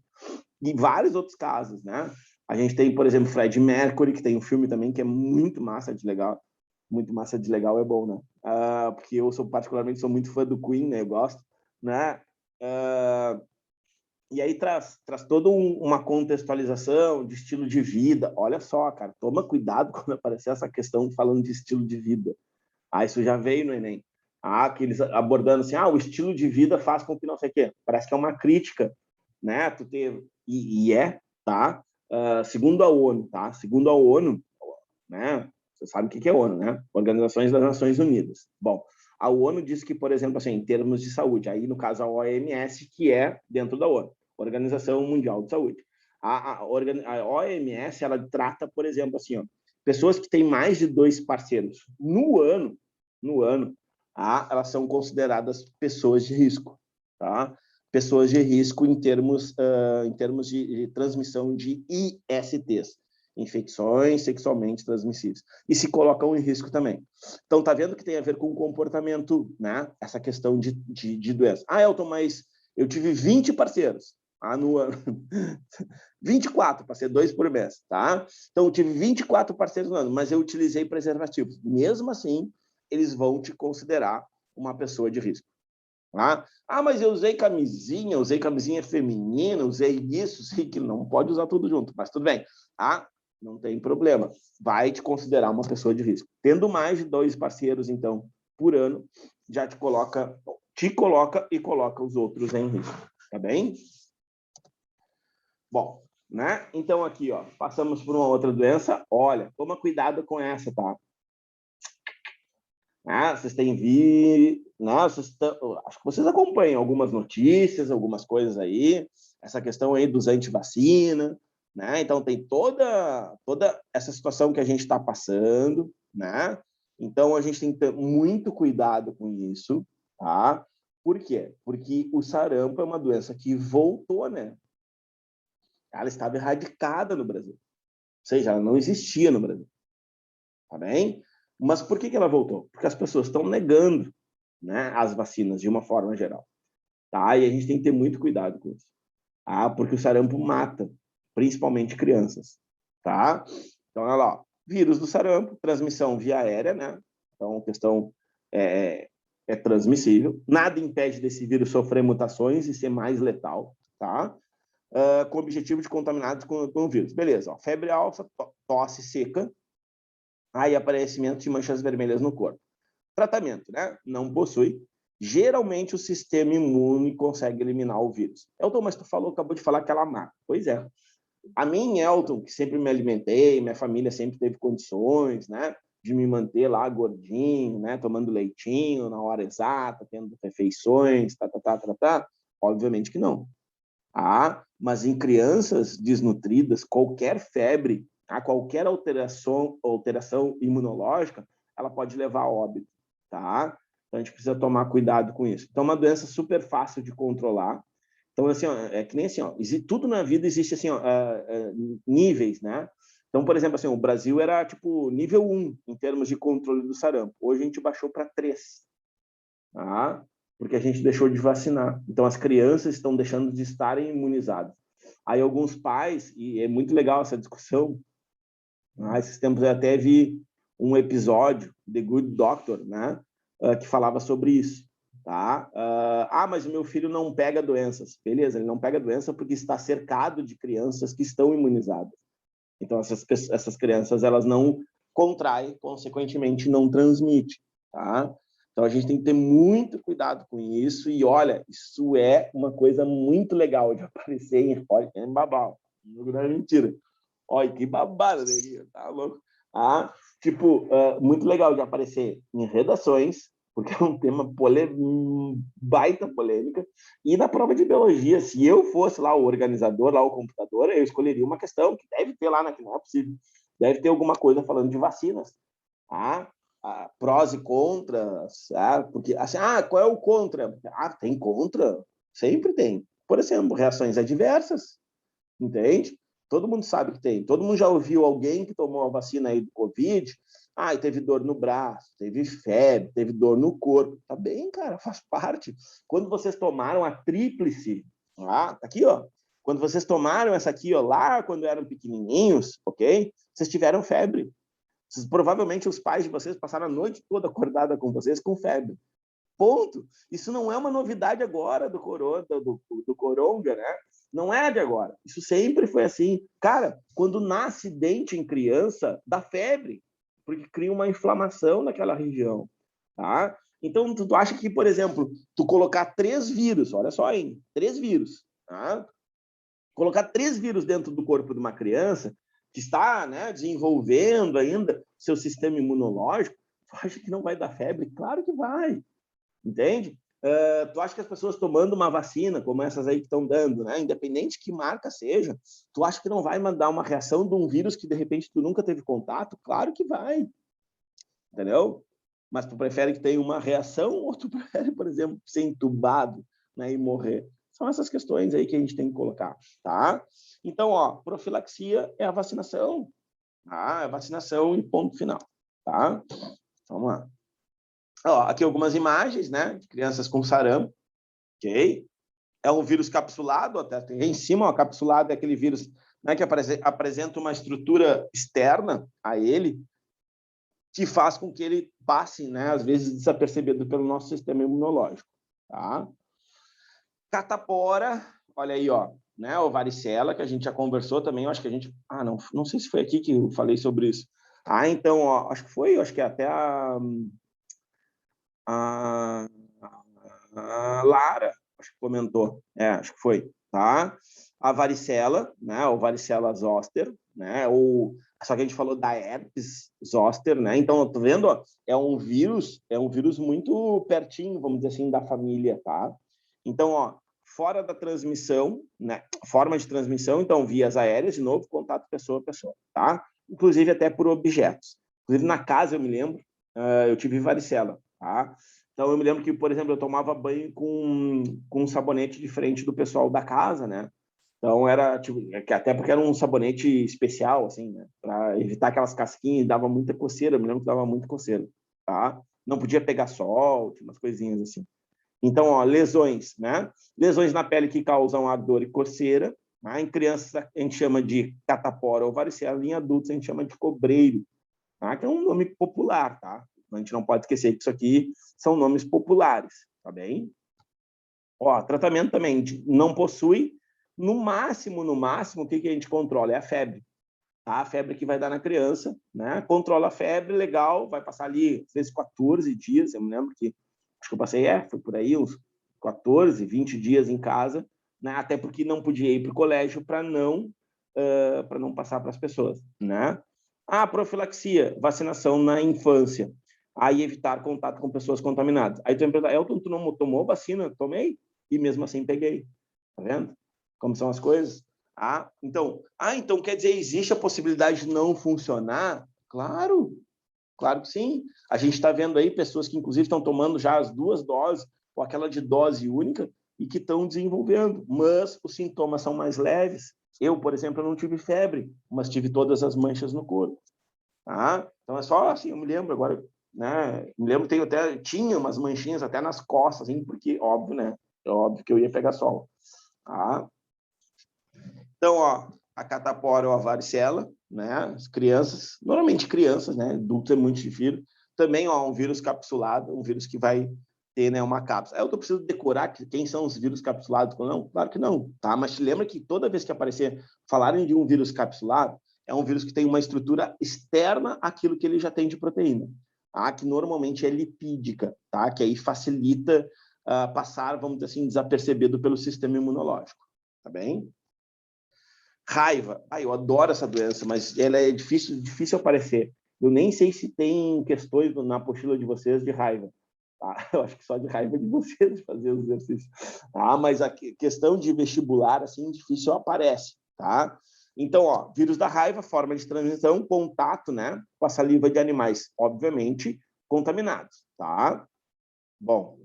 E vários outros casos, né? A gente tem, por exemplo, Fred Mercury, que tem um filme também que é muito massa de legal. Muito massa de legal é bom, né? Porque eu particularmente sou muito fã do Queen, né? Eu gosto, né? E aí traz toda uma contextualização de estilo de vida. Olha só, cara, toma cuidado quando aparecer essa questão falando de estilo de vida. Isso já veio no Enem. Que eles abordando assim, o estilo de vida faz com que não sei o quê. Parece que é uma crítica, né? E tá? Segundo a ONU, tá? Segundo a ONU, né? Você sabe o que é a ONU, né? Organizações das Nações Unidas. Bom, a ONU diz que, por exemplo, assim, em termos de saúde, aí no caso a OMS, que é dentro da ONU, Organização Mundial de Saúde. A OMS, ela trata, por exemplo, assim, pessoas que têm mais de 2 parceiros no ano, elas são consideradas pessoas de risco, tá? Pessoas de risco em termos de transmissão de ISTs, infecções sexualmente transmissíveis, e se colocam em risco também. Então, tá vendo que tem a ver com o comportamento, né? Essa questão de doença. Elton, mas eu tive 20 parceiros no ano. 24, para ser 2 por mês, tá? Então, eu tive 24 parceiros no ano, mas eu utilizei preservativos. Mesmo assim, eles vão te considerar uma pessoa de risco. Tá? Mas eu usei camisinha feminina, usei isso, sei que não pode usar tudo junto, mas tudo bem. Não tem problema. Vai te considerar uma pessoa de risco. Tendo mais de 2 parceiros, então, por ano, já te coloca e coloca os outros em risco. Tá bem? Bom, né? Então, aqui, passamos por uma outra doença. Olha, toma cuidado com essa, tá? Vocês têm visto, acho que vocês acompanham algumas notícias, algumas coisas aí, essa questão aí dos antivacina, né? Então, tem toda essa situação que a gente está passando, né? Então, a gente tem que ter muito cuidado com isso, tá? Por quê? Porque o sarampo é uma doença que voltou, né? Ela estava erradicada no Brasil. Ou seja, ela não existia no Brasil. Tá bem? Mas por que ela voltou? Porque as pessoas estão negando, né, as vacinas de uma forma geral. Tá? E a gente tem que ter muito cuidado com isso. Tá? Porque o sarampo mata, principalmente crianças. Tá? Então, olha lá. Vírus do sarampo, transmissão via aérea, né? Então, a questão é transmissível. Nada impede desse vírus sofrer mutações e ser mais letal. Tá? Com o objetivo de contaminados com o vírus. Beleza. Febre alta, tosse seca, e aparecimento de manchas vermelhas no corpo. Tratamento, né? Não possui. Geralmente o sistema imune consegue eliminar o vírus. Elton, mas tu acabou de falar que ela mata. Pois é. A mim, Elton, que sempre me alimentei, minha família sempre teve condições, né? De me manter lá gordinho, né? Tomando leitinho na hora exata, tendo refeições, obviamente que não. Mas em crianças desnutridas, qualquer febre, qualquer alteração imunológica, ela pode levar a óbito, tá? Então, a gente precisa tomar cuidado com isso. Então, é uma doença super fácil de controlar. Então, assim, é que nem assim, tudo na vida existe, assim, níveis, né? Então, por exemplo, assim, o Brasil era, tipo, nível 1 em termos de controle do sarampo. Hoje a gente baixou para 3, tá? Porque a gente deixou de vacinar. Então, as crianças estão deixando de estarem imunizadas. Aí, alguns pais, e é muito legal essa discussão, esses tempos eu até vi um episódio, The Good Doctor, né, que falava sobre isso. tá? Mas o meu filho não pega doenças. Beleza, ele não pega doença porque está cercado de crianças que estão imunizadas. Então, essas crianças, elas não contraem, consequentemente, não transmitem, tá? Então, a gente tem que ter muito cuidado com isso. E, olha, isso é uma coisa muito legal de aparecer em... Olha, é babau. Não é mentira. Olha, que babado, né? Tá louco? Muito legal de aparecer em redações, porque é um tema baita polêmica. E na prova de biologia, se eu fosse lá o organizador, lá o computador, eu escolheria uma questão que deve ter lá, que não é possível. Deve ter alguma coisa falando de vacinas. Prós e contras. Porque, assim, qual é o contra? Tem contra? Sempre tem. Por exemplo, reações adversas. Entende? Todo mundo sabe que tem. Todo mundo já ouviu alguém que tomou a vacina aí do Covid, e teve dor no braço, teve febre, teve dor no corpo. Tá bem, cara, faz parte. Quando vocês tomaram a tríplice, aqui, ó. Quando vocês tomaram essa aqui, ó, lá quando eram pequenininhos, ok? Vocês tiveram febre. Provavelmente os pais de vocês passaram a noite toda acordada com vocês com febre. Ponto. Isso não é uma novidade agora do coronga, né? Não é de agora. Isso sempre foi assim. Cara, quando nasce dente em criança, dá febre, porque cria uma inflamação naquela região, tá? Então, tu acha que, por exemplo, tu colocar 3 vírus, olha só, hein? 3 vírus, tá? Colocar 3 vírus dentro do corpo de uma criança que está, né, desenvolvendo ainda seu sistema imunológico, tu acha que não vai dar febre? Claro que vai. Entende? Tu acha que as pessoas tomando uma vacina, como essas aí que estão dando, né? Independente que marca seja, tu acha que não vai mandar uma reação de um vírus que, de repente, tu nunca teve contato? Claro que vai. Entendeu? Mas tu prefere que tenha uma reação ou tu prefere, por exemplo, ser entubado, né, e morrer? São essas questões aí que a gente tem que colocar, tá? Então, profilaxia é a vacinação. É a vacinação e ponto final, tá? Vamos lá. Aqui algumas imagens, né, de crianças com sarampo, ok? É um vírus capsulado, até tem em cima, capsulado é aquele vírus, né, que apresenta uma estrutura externa a ele, que faz com que ele passe, né, às vezes desapercebido pelo nosso sistema imunológico, tá? Catapora, olha aí, né, o varicela, que a gente já conversou também, eu acho que a gente, não sei se foi aqui que eu falei sobre isso. Então, acho que até a Lara, acho que comentou, acho que foi, tá? A varicela, né? O varicela zoster, né? Só que a gente falou da herpes zoster, né? Então, tô vendo, é um vírus muito pertinho, vamos dizer assim, da família, tá? Então, fora da transmissão, né? Forma de transmissão, então, vias aéreas, de novo, contato pessoa a pessoa, tá? Inclusive até por objetos. Inclusive, na casa, eu me lembro, eu tive varicela, tá? Então, eu me lembro que, por exemplo, eu tomava banho com um sabonete diferente do pessoal da casa, né? Então, era, até porque era um sabonete especial, assim, né? Para evitar aquelas casquinhas, dava muita coceira, eu me lembro que dava muita coceira, tá? Não podia pegar sol, umas coisinhas assim. Então, lesões, né? Lesões na pele que causam ardor e coceira, tá? Em crianças, a gente chama de catapora ou varicela, em adultos, a gente chama de cobreiro, tá? Que é um nome popular, tá? A gente não pode esquecer que isso aqui são nomes populares, tá bem? Tratamento também não possui, no máximo, o que a gente controla? É a febre, tá? A febre que vai dar na criança, né? Controla a febre, legal, vai passar ali, às vezes, 14 dias, eu me lembro que, acho que eu passei, foi por aí, uns 14, 20 dias em casa, né? Até porque não podia ir para o colégio para não passar para as pessoas, né? Profilaxia, vacinação na infância. Aí evitar contato com pessoas contaminadas. Aí tu vai me perguntar, Elton, tu não tomou vacina? Tomei, e mesmo assim peguei. Tá vendo? Como são as coisas? Então quer dizer, existe a possibilidade de não funcionar? Claro que sim. A gente está vendo aí pessoas que, inclusive, estão tomando já as 2 doses, ou aquela de dose única, e que estão desenvolvendo, mas os sintomas são mais leves. Eu, por exemplo, não tive febre, mas tive todas as manchas no corpo. Tá? Então, é só assim, eu me lembro agora, né? Me lembro que tinha umas manchinhas até nas costas, assim, porque, óbvio, né? É óbvio que eu ia pegar sol. Tá? Então, a catapora ou a varicela, né? As crianças, normalmente crianças, né? Adultos é muito difícil. Também, um vírus capsulado, um vírus que vai ter, né, uma cápsula. Eu preciso decorar quem são os vírus capsulados ou não? Claro que não, tá? Mas te lembra que toda vez que aparecer falarem de um vírus capsulado, é um vírus que tem uma estrutura externa àquilo que ele já tem de proteína, tá? Que normalmente é lipídica, tá? Que aí facilita passar, vamos dizer assim, desapercebido pelo sistema imunológico, tá bem? Raiva. Eu adoro essa doença, mas ela é difícil aparecer. Eu nem sei se tem questões na apostila de vocês de raiva. Tá? Eu acho que só de raiva de vocês de fazer os exercícios. Tá? Mas a questão de vestibular, assim, difícil aparece. Tá? Então, ó, vírus da raiva, forma de transmissão, contato, né, com a saliva de animais, obviamente, contaminados. Tá? Bom,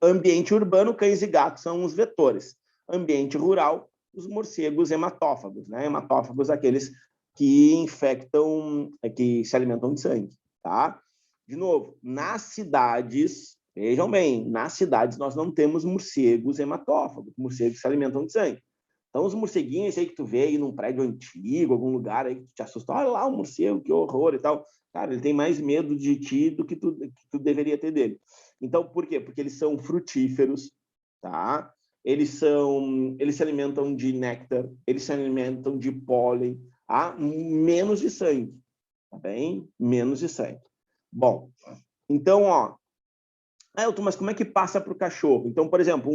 ambiente urbano, cães e gatos são os vetores. Ambiente rural, os morcegos hematófagos, né? Hematófagos, aqueles que infectam, que se alimentam de sangue, tá? De novo, nas cidades, vejam bem, nas cidades nós não temos morcegos hematófagos, morcegos que se alimentam de sangue. Então, os morceguinhos aí que tu vê aí num prédio antigo, algum lugar aí que te assusta, olha lá o morcego, que horror e tal. Cara, ele tem mais medo de ti do que tu deveria ter dele. Então, por quê? Porque eles são frutíferos, tá? Eles se alimentam de néctar, eles se alimentam de pólen, tá? Menos de sangue, tá bem? Menos de sangue. Bom, então, ó, Elton, mas como é que passa para o cachorro? Então, por exemplo,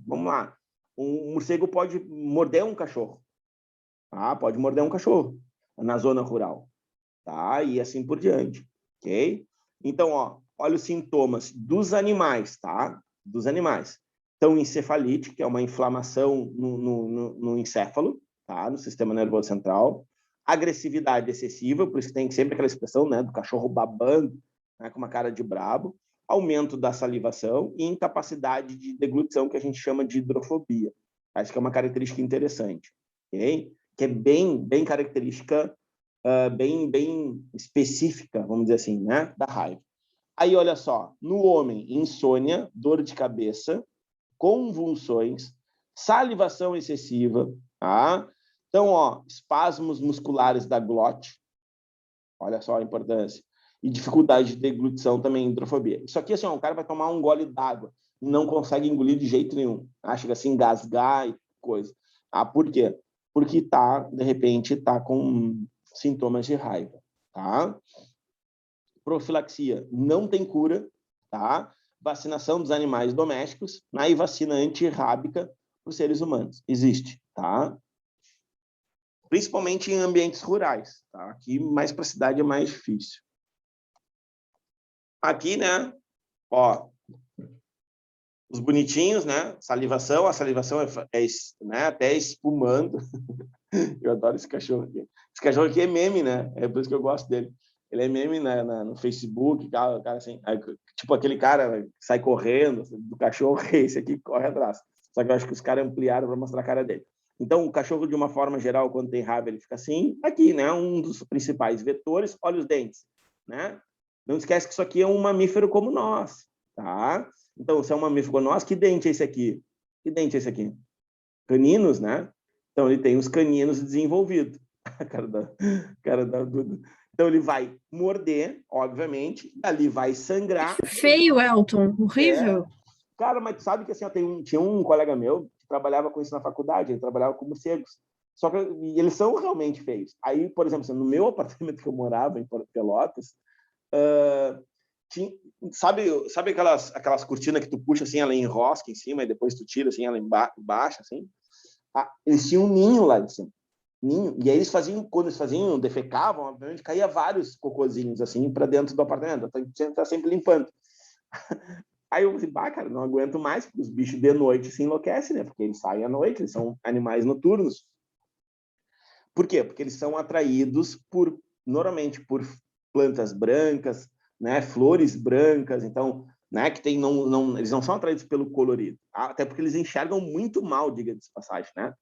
vamos lá, um morcego pode morder um cachorro, tá? Pode morder um cachorro na zona rural, tá? E assim por diante, ok? Então, ó, olha os sintomas dos animais, tá? Dos animais. Então, encefalite, que é uma inflamação no encéfalo, tá? No sistema nervoso central. Agressividade excessiva, por isso que tem sempre aquela expressão, né, do cachorro babando, né, com uma cara de brabo. Aumento da salivação e incapacidade de deglutição, que a gente chama de hidrofobia. Acho que é uma característica interessante, ok? Que é bem característica, bem específica, vamos dizer assim, né, da raiva. Aí, olha só, no homem, insônia, dor de cabeça, convulsões, salivação excessiva, tá? Então, ó, espasmos musculares da glote, olha só a importância, e dificuldade de deglutição também, hidrofobia. Isso aqui, assim, ó, o cara vai tomar um gole d'água, não consegue engolir de jeito nenhum, chega assim, engasgar e coisa. Por quê? Porque de repente, tá com sintomas de raiva, tá? Profilaxia não tem cura, tá? Vacinação dos animais domésticos, né? E vacina antirrábica para os seres humanos. Existe, tá? Principalmente em ambientes rurais, tá? Aqui, mais para a cidade, é mais difícil. Aqui, né? Ó, os bonitinhos, né? Salivação, a salivação né? Até espumando. Eu adoro esse cachorro aqui. Esse cachorro aqui é meme, né? É por isso que eu gosto dele. Ele é meme no Facebook, cara assim, tipo aquele cara que sai correndo do cachorro, esse aqui corre atrás. Só que eu acho que os caras ampliaram para mostrar a cara dele. Então, o cachorro, de uma forma geral, quando tem raiva, ele fica assim. Aqui, né? Um dos principais vetores, olha os dentes, né? Não esquece que isso aqui é um mamífero como nós, tá? Então, se é um mamífero como nós, que dente é esse aqui? Que dente é esse aqui? Caninos, né? Então, ele tem os caninos desenvolvidos. Então, ele vai morder, obviamente, dali vai sangrar. Feio, Elton. Horrível. Cara, mas tu sabe que assim, tinha um colega meu que trabalhava com isso na faculdade, ele trabalhava com morcegos. Só que eles são realmente feios. Aí, por exemplo, no meu apartamento que eu morava, em Pelotas, sabe aquelas cortinas que tu puxa assim, ela enrosca em cima e depois tu tira assim, ela embaixo, assim? Eles tinham um ninho lá em cima. Ninho. E aí eles quando eles faziam, defecavam, obviamente, caía vários cocôzinhos assim para dentro do apartamento. Então, a gente tá sempre limpando. Aí eu falei, cara, não aguento mais, porque os bichos de noite se enlouquecem, né? Porque eles saem à noite, eles são animais noturnos. Por quê? Porque eles são atraídos normalmente por plantas brancas, né? Flores brancas, então, né? Que eles não são atraídos pelo colorido, até porque eles enxergam muito mal, diga-se de passagem, né?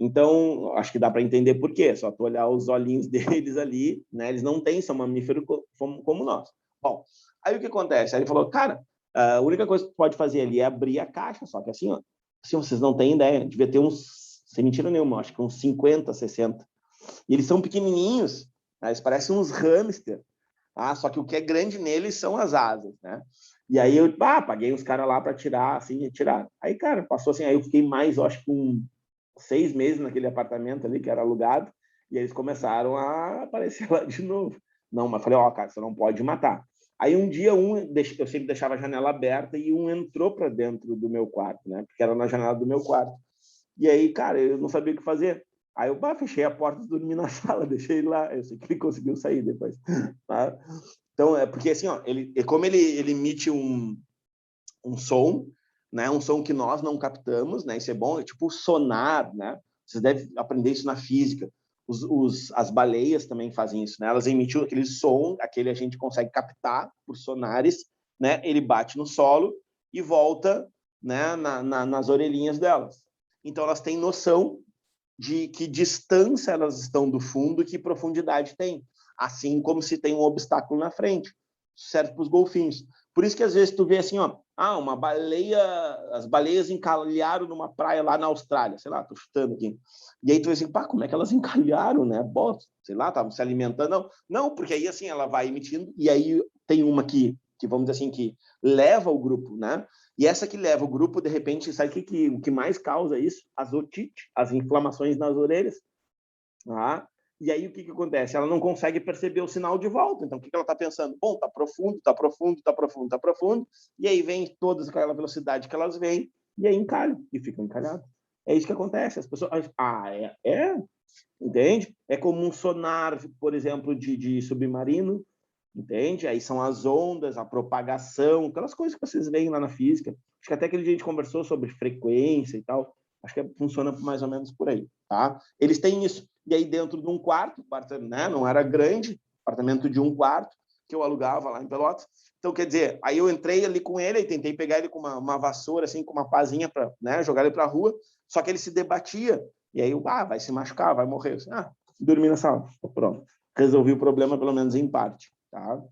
Então, acho que dá para entender por quê. Só tu olhar os olhinhos deles ali, né? Eles não são mamíferos como nós. Bom, aí o que acontece? Aí ele falou, cara, a única coisa que tu pode fazer ali é abrir a caixa, só que assim, ó, vocês não têm ideia, devia ter sem mentira nenhuma, acho que uns 50, 60. E eles são pequenininhos, né? Eles parecem uns hamster, só que o que é grande neles são as asas, né? E aí eu paguei uns caras lá para tirar, assim, e tirar. Aí, cara, passou assim, aí eu fiquei mais, eu acho que 6 meses naquele apartamento ali, que era alugado, e eles começaram a aparecer lá de novo. Não, mas falei, cara, você não pode matar. Aí um dia eu sempre deixava a janela aberta e um entrou para dentro do meu quarto, né? Porque era na janela do meu quarto. E aí, cara, eu não sabia o que fazer. Aí eu fechei a porta e dormi na sala, deixei ele lá. Eu sei que ele conseguiu sair depois. Tá? Então, é porque assim, ó, como ele emite um som, né? Um som que nós não captamos, né? Isso é bom, é tipo sonar, né? Vocês devem aprender isso na física. As baleias também fazem isso, né? Elas emitem aquele som, aquele a gente consegue captar por sonares, né? Ele bate no solo e volta, né? Nas orelhinhas delas. Então, elas têm noção de que distância elas estão do fundo e que profundidade tem. Assim como se tem um obstáculo na frente. Serve para os golfinhos. Por isso que às vezes tu vê assim, ó, uma baleia, as baleias encalharam numa praia lá na Austrália, sei lá, tô chutando aqui. E aí tu vê assim, como é que elas encalharam, né? Sei lá, estavam se alimentando. Não, porque aí assim ela vai emitindo e aí tem uma que vamos dizer assim, que leva o grupo, né? E essa que leva o grupo, de repente, sabe o que mais causa isso? As otite, as inflamações nas orelhas. Tá? E aí o que acontece? Ela não consegue perceber o sinal de volta. Então, o que ela está pensando? Bom, está profundo, está profundo, está profundo, está profundo. E aí vem todas aquela velocidade que elas vêm e aí encalham e ficam encalhadas. É isso que acontece. As pessoas... Entende? É como um sonar, por exemplo, de submarino, entende? Aí são as ondas, a propagação, aquelas coisas que vocês veem lá na física. Acho que até aquele dia a gente conversou sobre frequência e tal. Acho que funciona mais ou menos por aí, tá? Eles têm isso. E aí dentro de um quarto, né? Não era grande, apartamento de um quarto, que eu alugava lá em Pelotas. Então, quer dizer, aí eu entrei ali com ele e tentei pegar ele com uma vassoura, assim, com uma pazinha para, né, jogar ele para a rua, só que ele se debatia. E aí eu, vai se machucar, vai morrer. Dormi na sala. Pronto. Resolvi o problema, pelo menos em parte, tá?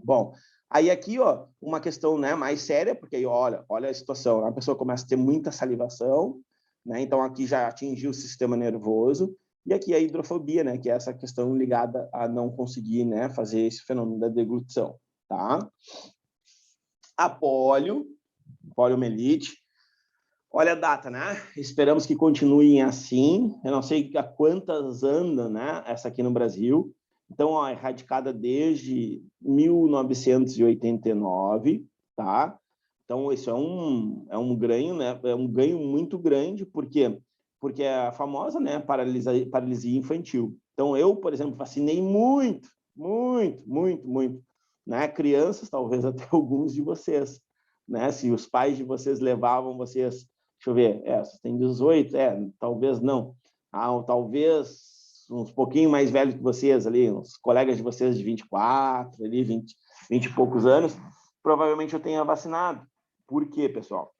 Bom, aí aqui, ó, uma questão, né, mais séria, porque aí, olha a situação, a pessoa começa a ter muita salivação, né, então aqui já atingiu o sistema nervoso, e aqui a hidrofobia, né, que é essa questão ligada a não conseguir, né, fazer esse fenômeno da deglutição, tá? A poliomielite, olha a data, né? Esperamos que continuem assim. Eu não sei a quantas andam, né? Essa aqui no Brasil. Então, ó, erradicada desde 1989, tá? Então, isso é um ganho, né? É um ganho muito grande, por quê? Porque é a famosa, né, paralisia infantil. Então, eu, por exemplo, vacinei muito, né? Crianças, talvez até alguns de vocês, né? Se os pais de vocês levavam vocês, deixa eu ver, vocês têm 18, talvez não. Talvez uns pouquinho mais velhos que vocês ali, uns colegas de vocês de 24, ali, 20 e poucos anos, provavelmente eu tenha vacinado. Por quê, pessoal?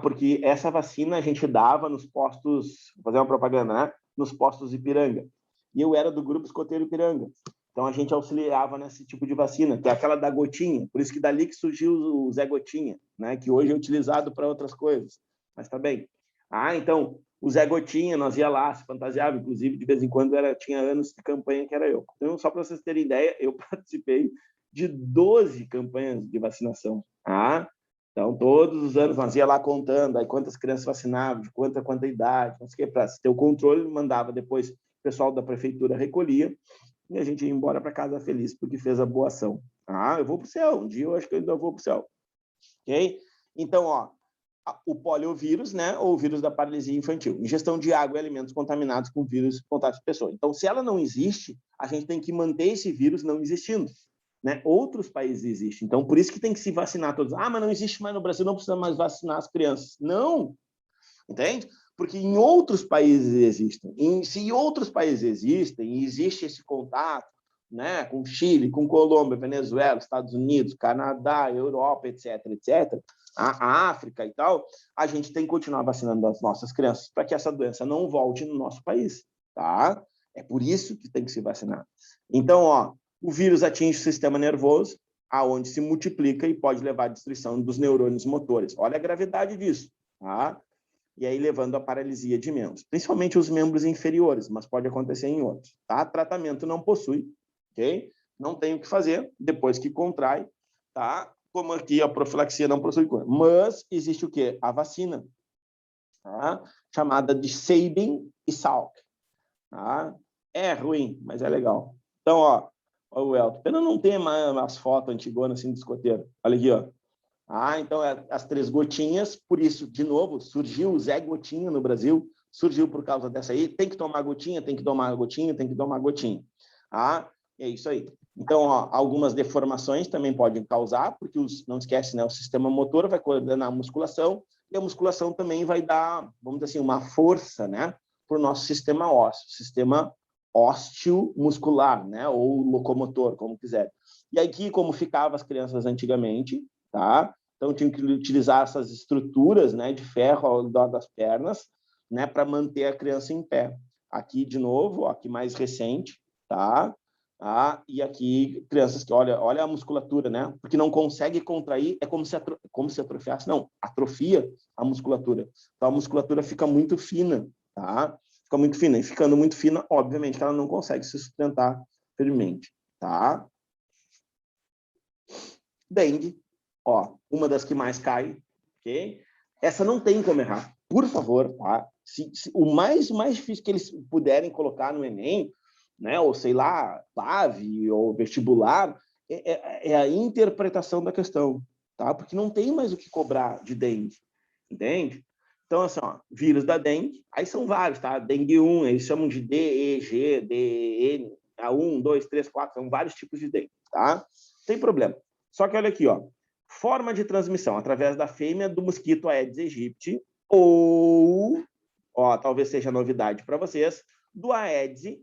Porque essa vacina a gente dava nos postos, vou fazer uma propaganda, né? Nos postos Ipiranga. E eu era do grupo escoteiro Ipiranga. Então a gente auxiliava nesse tipo de vacina, que é aquela da gotinha. Por isso que dali que surgiu o Zé Gotinha, né? Que hoje é utilizado para outras coisas. Mas tá bem. Então, o Zé Gotinha, nós ia lá, se fantasiava, inclusive, de vez em quando tinha anos de campanha que era eu. Então, só para vocês terem ideia, eu participei de 12 campanhas de vacinação. Então, todos os anos nós ia lá contando aí quantas crianças vacinavam, de quanta idade, não sei o que, para ter o controle, mandava depois o pessoal da prefeitura recolhia e a gente ia embora para casa feliz, porque fez a boa ação. Eu vou para o céu, um dia eu acho que eu ainda vou para o céu. Ok? Então, ó, o poliovírus, né, ou o vírus da paralisia infantil, ingestão de água e alimentos contaminados com vírus de contato de pessoa. Então, se ela não existe, a gente tem que manter esse vírus não existindo, né? Outros países existem, então por isso que tem que se vacinar todos. Mas não existe mais no Brasil, não precisa mais vacinar as crianças. Não, entende? Porque em outros países existem. Se em outros países existem e existe esse contato, né, com Chile, com Colômbia, Venezuela, Estados Unidos, Canadá, Europa, etc., a África e tal, a gente tem que continuar vacinando as nossas crianças para que essa doença não volte no nosso país, tá? É por isso que tem que se vacinar. Então, ó, o vírus atinge o sistema nervoso, aonde se multiplica e pode levar à destruição dos neurônios motores. Olha a gravidade disso, tá? E aí levando à paralisia de membros, principalmente os membros inferiores, mas pode acontecer em outros, tá? Tratamento não possui, ok? Não tem o que fazer depois que contrai, tá? como aqui a profilaxia não possui cura. Mas existe o quê? A vacina, tá? Chamada de Sabin e Salk. Tá? É ruim, mas é legal. Então, ó o Elton. Pena não ter mais as fotos antigonas assim do escoteiro. Olha aqui, ó. Então, as 3 gotinhas, por isso, de novo, surgiu o Zé Gotinha no Brasil, surgiu por causa dessa aí. Tem que tomar gotinha, tem que tomar gotinha, tem que tomar gotinha. É isso aí. Então, ó, algumas deformações também podem causar, porque não esquece, né? O sistema motor vai coordenar a musculação, e a musculação também vai dar, vamos dizer assim, uma força, né? Para o nosso sistema ósseo, sistema ósseo-muscular, né? Ou locomotor, como quiser. E aqui, como ficavam as crianças antigamente, tá? Então, tinham que utilizar essas estruturas, né, de ferro ao redor das pernas, né, para manter a criança em pé. Aqui, de novo, ó, aqui mais recente, tá? E aqui, crianças que, olha a musculatura, né? Porque não consegue contrair, é como se atrofiasse. Não, atrofia a musculatura. Então, a musculatura fica muito fina, tá? Fica muito fina. E ficando muito fina, obviamente, ela não consegue se sustentar firmemente, tá? Dengue. Ó, uma das que mais cai, ok? Essa não tem como errar. Por favor, tá? O mais difícil que eles puderem colocar no Enem, né? Ou sei lá, PAV ou vestibular, é a interpretação da questão, tá? Porque não tem mais o que cobrar de dengue, entende? Então, assim, ó, vírus da dengue, aí são vários, tá? Dengue 1, eles chamam de DEG, DN, A1, 2, 3, 4, são vários tipos de dengue, tá? Não tem problema. Só que olha aqui, ó. Forma de transmissão através da fêmea do mosquito Aedes aegypti ou, ó, talvez seja novidade para vocês, do Aedes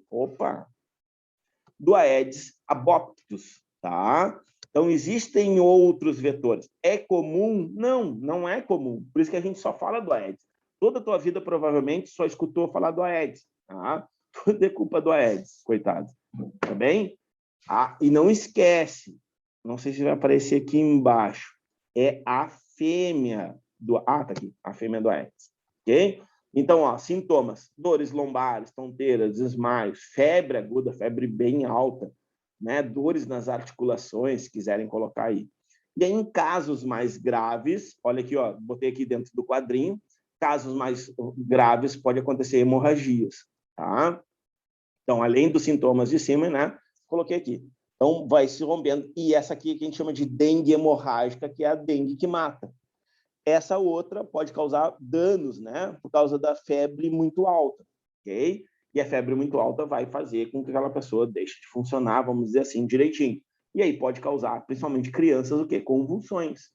aegyptus, tá? Então, existem outros vetores. É comum? Não, não é comum. Por isso que a gente só fala do Aedes. Toda a tua vida, provavelmente, só escutou falar do Aedes, tá? Tudo é culpa do Aedes, coitado. Tá bem? E não esquece, não sei se vai aparecer aqui embaixo, é a fêmea do... tá aqui, a fêmea do Aedes, ok? Então, ó, sintomas, dores lombares, tonteiras, desmaios, febre aguda, febre bem alta, né? Dores nas articulações, se quiserem colocar aí. E aí, em casos mais graves, olha aqui, ó, botei aqui dentro do quadrinho, casos mais graves pode acontecer hemorragias, tá? Então, além dos sintomas de cima, né? Coloquei aqui. Então, vai se rompendo. E essa aqui que a gente chama de dengue hemorrágica, que é a dengue que mata. Essa outra pode causar danos, né? Por causa da febre muito alta, ok? E a febre muito alta vai fazer com que aquela pessoa deixe de funcionar, vamos dizer assim, direitinho. E aí pode causar, principalmente crianças, o quê? Convulsões,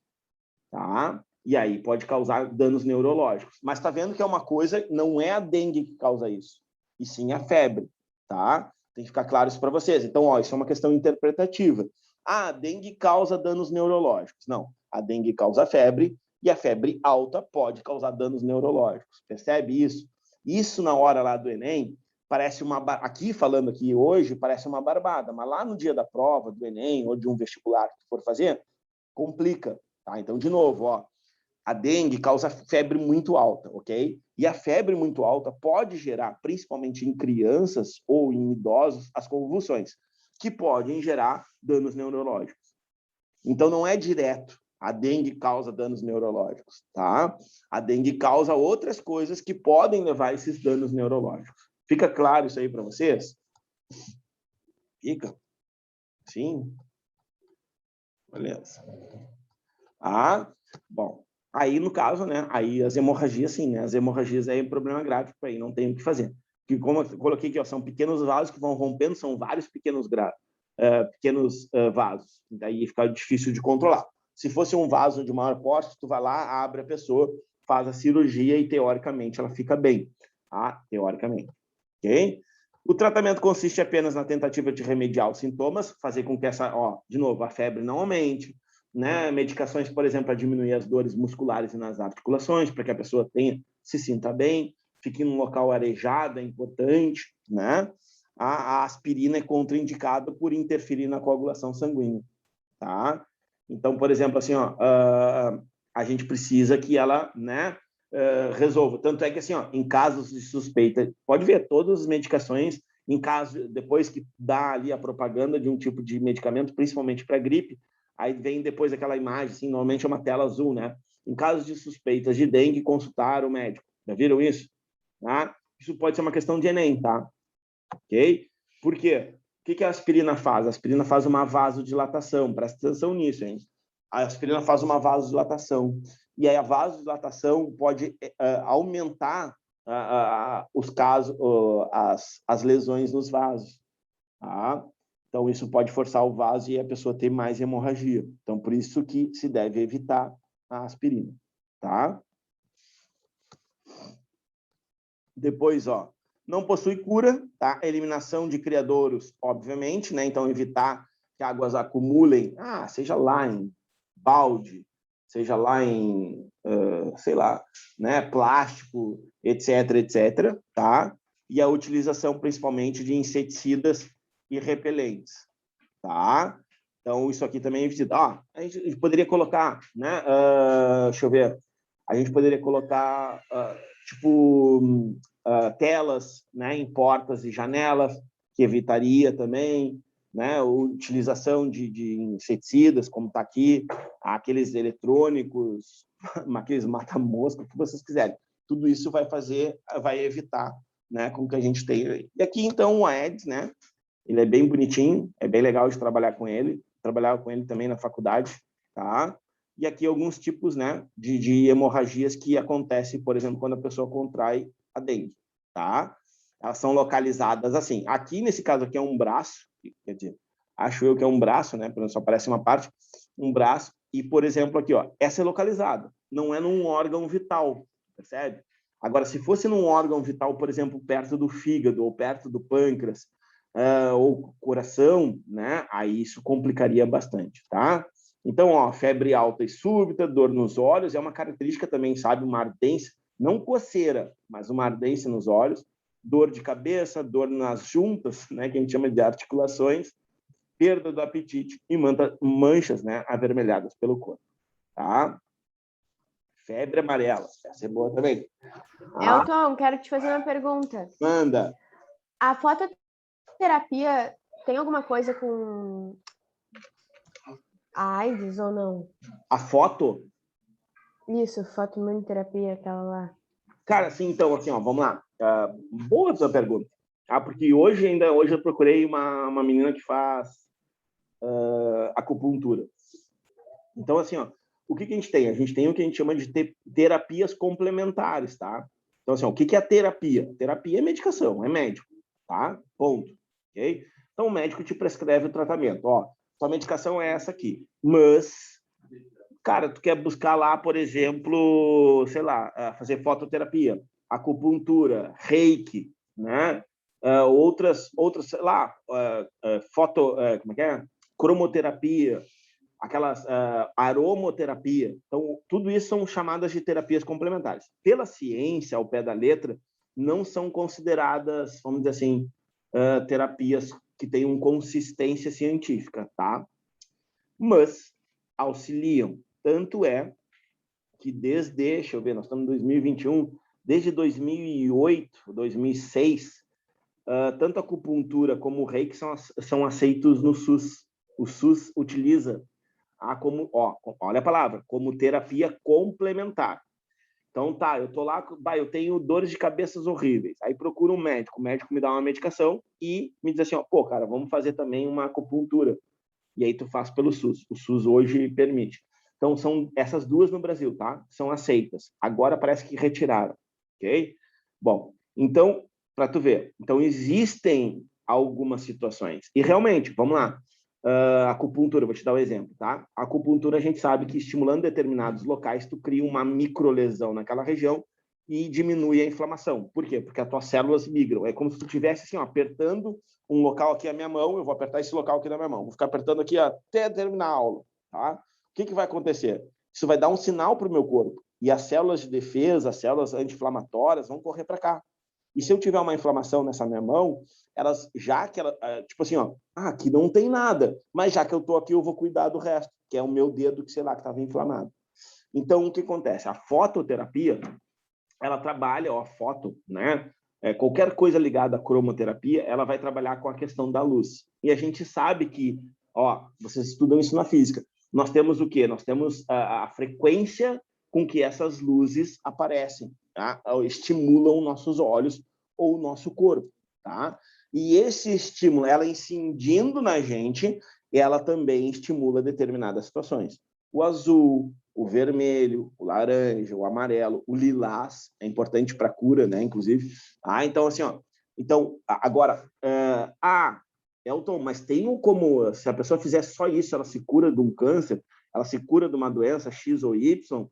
tá? E aí pode causar danos neurológicos. Mas tá vendo que é uma coisa, não é a dengue que causa isso, e sim a febre, tá? Tem que ficar claro isso para vocês. Então, ó, isso é uma questão interpretativa. A dengue causa danos neurológicos. Não, a dengue causa febre e a febre alta pode causar danos neurológicos. Percebe isso? Isso na hora lá do Enem parece uma... Aqui, falando aqui hoje, parece uma barbada, mas lá no dia da prova do Enem ou de um vestibular que for fazer, complica, tá? Então, de novo, ó, a dengue causa febre muito alta, ok? E a febre muito alta pode gerar, principalmente em crianças ou em idosos, as convulsões, que podem gerar danos neurológicos. Então, não é direto. A dengue causa danos neurológicos, tá? A dengue causa outras coisas que podem levar a esses danos neurológicos. Fica claro isso aí para vocês? Fica? Sim? Beleza. Bom. Aí, no caso, né? Aí as hemorragias, sim, né? As hemorragias aí é um problema grave, aí não tem o que fazer. Que, como eu coloquei aqui, ó, são pequenos vasos que vão rompendo, são vários pequenos vasos. Daí fica difícil de controlar. Se fosse um vaso de maior porte, tu vai lá, abre a pessoa, faz a cirurgia e, teoricamente, ela fica bem. Tá? Teoricamente. Ok? O tratamento consiste apenas na tentativa de remediar os sintomas, fazer com que essa, ó, de novo, a febre não aumente, né? Medicações, por exemplo, para diminuir as dores musculares e nas articulações, para que a pessoa se sinta bem, fique num local arejado, é importante, né? A aspirina é contraindicada por interferir na coagulação sanguínea, tá? Então, por exemplo, assim, ó, a gente precisa que ela, né, resolva. Tanto é que, assim, ó, em casos de suspeita, pode ver todas as medicações, em caso, depois que dá ali a propaganda de um tipo de medicamento, principalmente para gripe, Aí vem depois aquela imagem, assim, normalmente é uma tela azul, né? Em casos de suspeitas de dengue, consultar o médico. Já viram isso? Tá? Isso pode ser uma questão de Enem, tá? Ok? Por quê? O que a aspirina faz? A aspirina faz uma vasodilatação. Presta atenção nisso, hein? A aspirina faz uma vasodilatação. E aí a vasodilatação pode aumentar os casos, as lesões nos vasos. Tá? Então, isso pode forçar o vaso e a pessoa ter mais hemorragia. Então, por isso que se deve evitar a aspirina. Tá? Depois, ó, não possui cura, tá? Eliminação de criadouros, obviamente, né? Então, evitar que águas acumulem, seja lá em balde, seja lá em, sei lá, né? Plástico, etc, etc, tá? E a utilização, principalmente, de inseticidas e repelentes, tá? Então, isso aqui também é evitado. A gente poderia colocar, né? Deixa eu ver. A gente poderia colocar, telas, né, em portas e janelas, que evitaria também, né, a utilização de inseticidas, como está aqui, aqueles eletrônicos, aqueles mata-mosca, o que vocês quiserem. Tudo isso vai evitar, né, com que a gente tenha. E aqui, então, o Aedes, né, ele é bem bonitinho, é bem legal de trabalhar com ele. Trabalhava com ele também na faculdade, tá? E aqui alguns tipos, né, de hemorragias que acontecem, por exemplo, quando a pessoa contrai a dengue, tá? Elas são localizadas assim. Aqui, nesse caso aqui, é um braço, quer dizer, acho eu que é um braço, né? Só aparece uma parte, um braço. E, por exemplo, aqui, ó, essa é localizada, não é num órgão vital, percebe? Agora, se fosse num órgão vital, por exemplo, perto do fígado ou perto do pâncreas, ou coração, né? Aí isso complicaria bastante, tá? Então, ó, febre alta e súbita, dor nos olhos, é uma característica também, sabe? Uma ardência, não coceira, mas uma ardência nos olhos, dor de cabeça, dor nas juntas, né? Que a gente chama de articulações, perda do apetite e manchas, né? Avermelhadas pelo corpo, tá? Febre amarela, essa é boa também. Elton, quero te fazer uma pergunta. Manda. A fototerapia tem alguma coisa com a AIDS ou não? A foto? Isso, fotoimunoterapia, aquela lá. Cara, assim, então, assim, ó, vamos lá. Boa essa pergunta. Hoje eu procurei uma menina que faz acupuntura. Então, assim, ó, o que a gente tem? A gente tem o que a gente chama de terapias complementares, tá? Então, assim, ó, o que é a terapia? Terapia é medicação, é médico, tá? Ponto. Ok? Então, o médico te prescreve o tratamento. Ó, sua medicação é essa aqui. Mas, cara, tu quer buscar lá, por exemplo, sei lá, fazer fototerapia, acupuntura, reiki, né? Outras, sei lá, como é que é? Cromoterapia, aquelas aromoterapia. Então, tudo isso são chamadas de terapias complementares. Pela ciência, ao pé da letra, não são consideradas, vamos dizer assim, terapias que tenham consistência científica, tá? Mas auxiliam. Tanto é que deixa eu ver, nós estamos em 2021, desde 2008, 2006, tanto a acupuntura como o reiki são aceitos no SUS. O SUS utiliza olha a palavra, como terapia complementar. Então, tá, eu tô lá, eu tenho dores de cabeças horríveis. Aí procuro um médico, o médico me dá uma medicação e me diz assim, ó, pô, cara, vamos fazer também uma acupuntura. E aí tu faz pelo SUS. O SUS hoje permite. Então, são essas duas no Brasil, tá? São aceitas. Agora parece que retiraram, ok? Bom, então, para tu ver. Então, existem algumas situações. E realmente, vamos lá. Acupuntura, vou te dar um exemplo, tá? A acupuntura, a gente sabe que estimulando determinados locais, tu cria uma microlesão naquela região e diminui a inflamação. Por quê? Porque as tuas células migram. É como se tu estivesse assim, ó, apertando um local aqui a minha mão, eu vou apertar esse local aqui na minha mão, vou ficar apertando aqui até terminar a aula, tá? O que vai acontecer? Isso vai dar um sinal para o meu corpo e as células de defesa, as células anti-inflamatórias vão correr para cá. E se eu tiver uma inflamação nessa minha mão, tipo assim, ó, aqui não tem nada, mas já que eu tô aqui, eu vou cuidar do resto, que é o meu dedo, que sei lá, que estava inflamado. Então, o que acontece? A fototerapia, ela trabalha, ó, a foto, né? Qualquer coisa ligada à cromoterapia, ela vai trabalhar com a questão da luz. E a gente sabe que, ó, vocês estudam isso na física, nós temos o quê? Nós temos a frequência com que essas luzes aparecem, tá? Estimulam nossos olhos ou o nosso corpo, tá? E esse estímulo, ela incidindo na gente, ela também estimula determinadas situações. O azul, o vermelho, o laranja, o amarelo, o lilás, é importante para a cura, né, inclusive. Então, assim, ó, então, agora, Elton, mas tem como, se a pessoa fizer só isso, ela se cura de um câncer, ela se cura de uma doença X ou Y?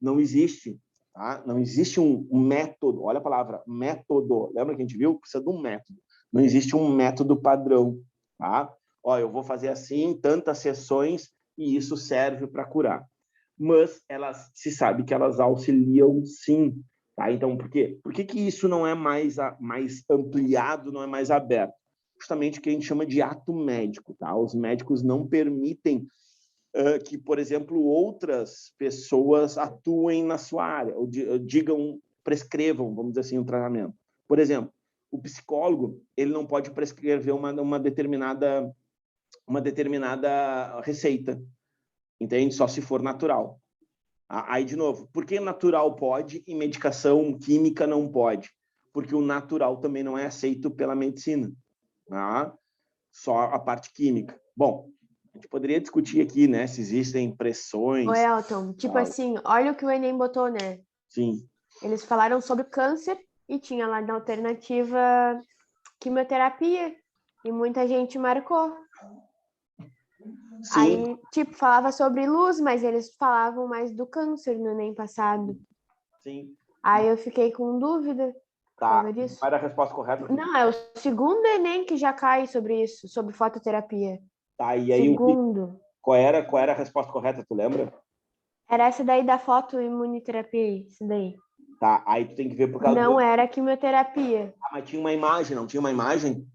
Não existe, tá? Não existe um método, olha a palavra, método. Lembra que a gente viu? Precisa de um método. Não existe um método padrão, tá? Ó, eu vou fazer assim, tantas sessões, e isso serve para curar. Mas elas se sabe que elas auxiliam sim, tá? Então, por quê? Por que isso não é mais ampliado, não é mais aberto? Justamente o que a gente chama de ato médico, tá? Os médicos não permitem que, por exemplo, outras pessoas atuem na sua área, ou digam, prescrevam, vamos dizer assim, um tratamento. Por exemplo, o psicólogo, ele não pode prescrever uma determinada receita, entende? Só se for natural. Aí, de novo, por que natural pode e medicação química não pode? Porque o natural também não é aceito pela medicina, tá? Só a parte química. Bom, a gente poderia discutir aqui, né, se existem pressões. Ô, Elton, tipo assim, olha o que o Enem botou, né? Sim. Eles falaram sobre câncer e tinha lá na alternativa quimioterapia. E muita gente marcou. Sim. Aí, tipo, falava sobre luz, mas eles falavam mais do câncer no Enem passado. Sim. Aí eu fiquei com dúvida por causa disso. Qual era a resposta correta? Não, é o segundo Enem que já cai sobre isso, sobre fototerapia. Tá, e aí Segundo. Qual era a resposta correta, tu lembra? Era essa daí da fotoimunoterapia, isso daí. Tá, aí tu tem que ver por causa Não era quimioterapia. mas tinha uma imagem, não tinha uma imagem?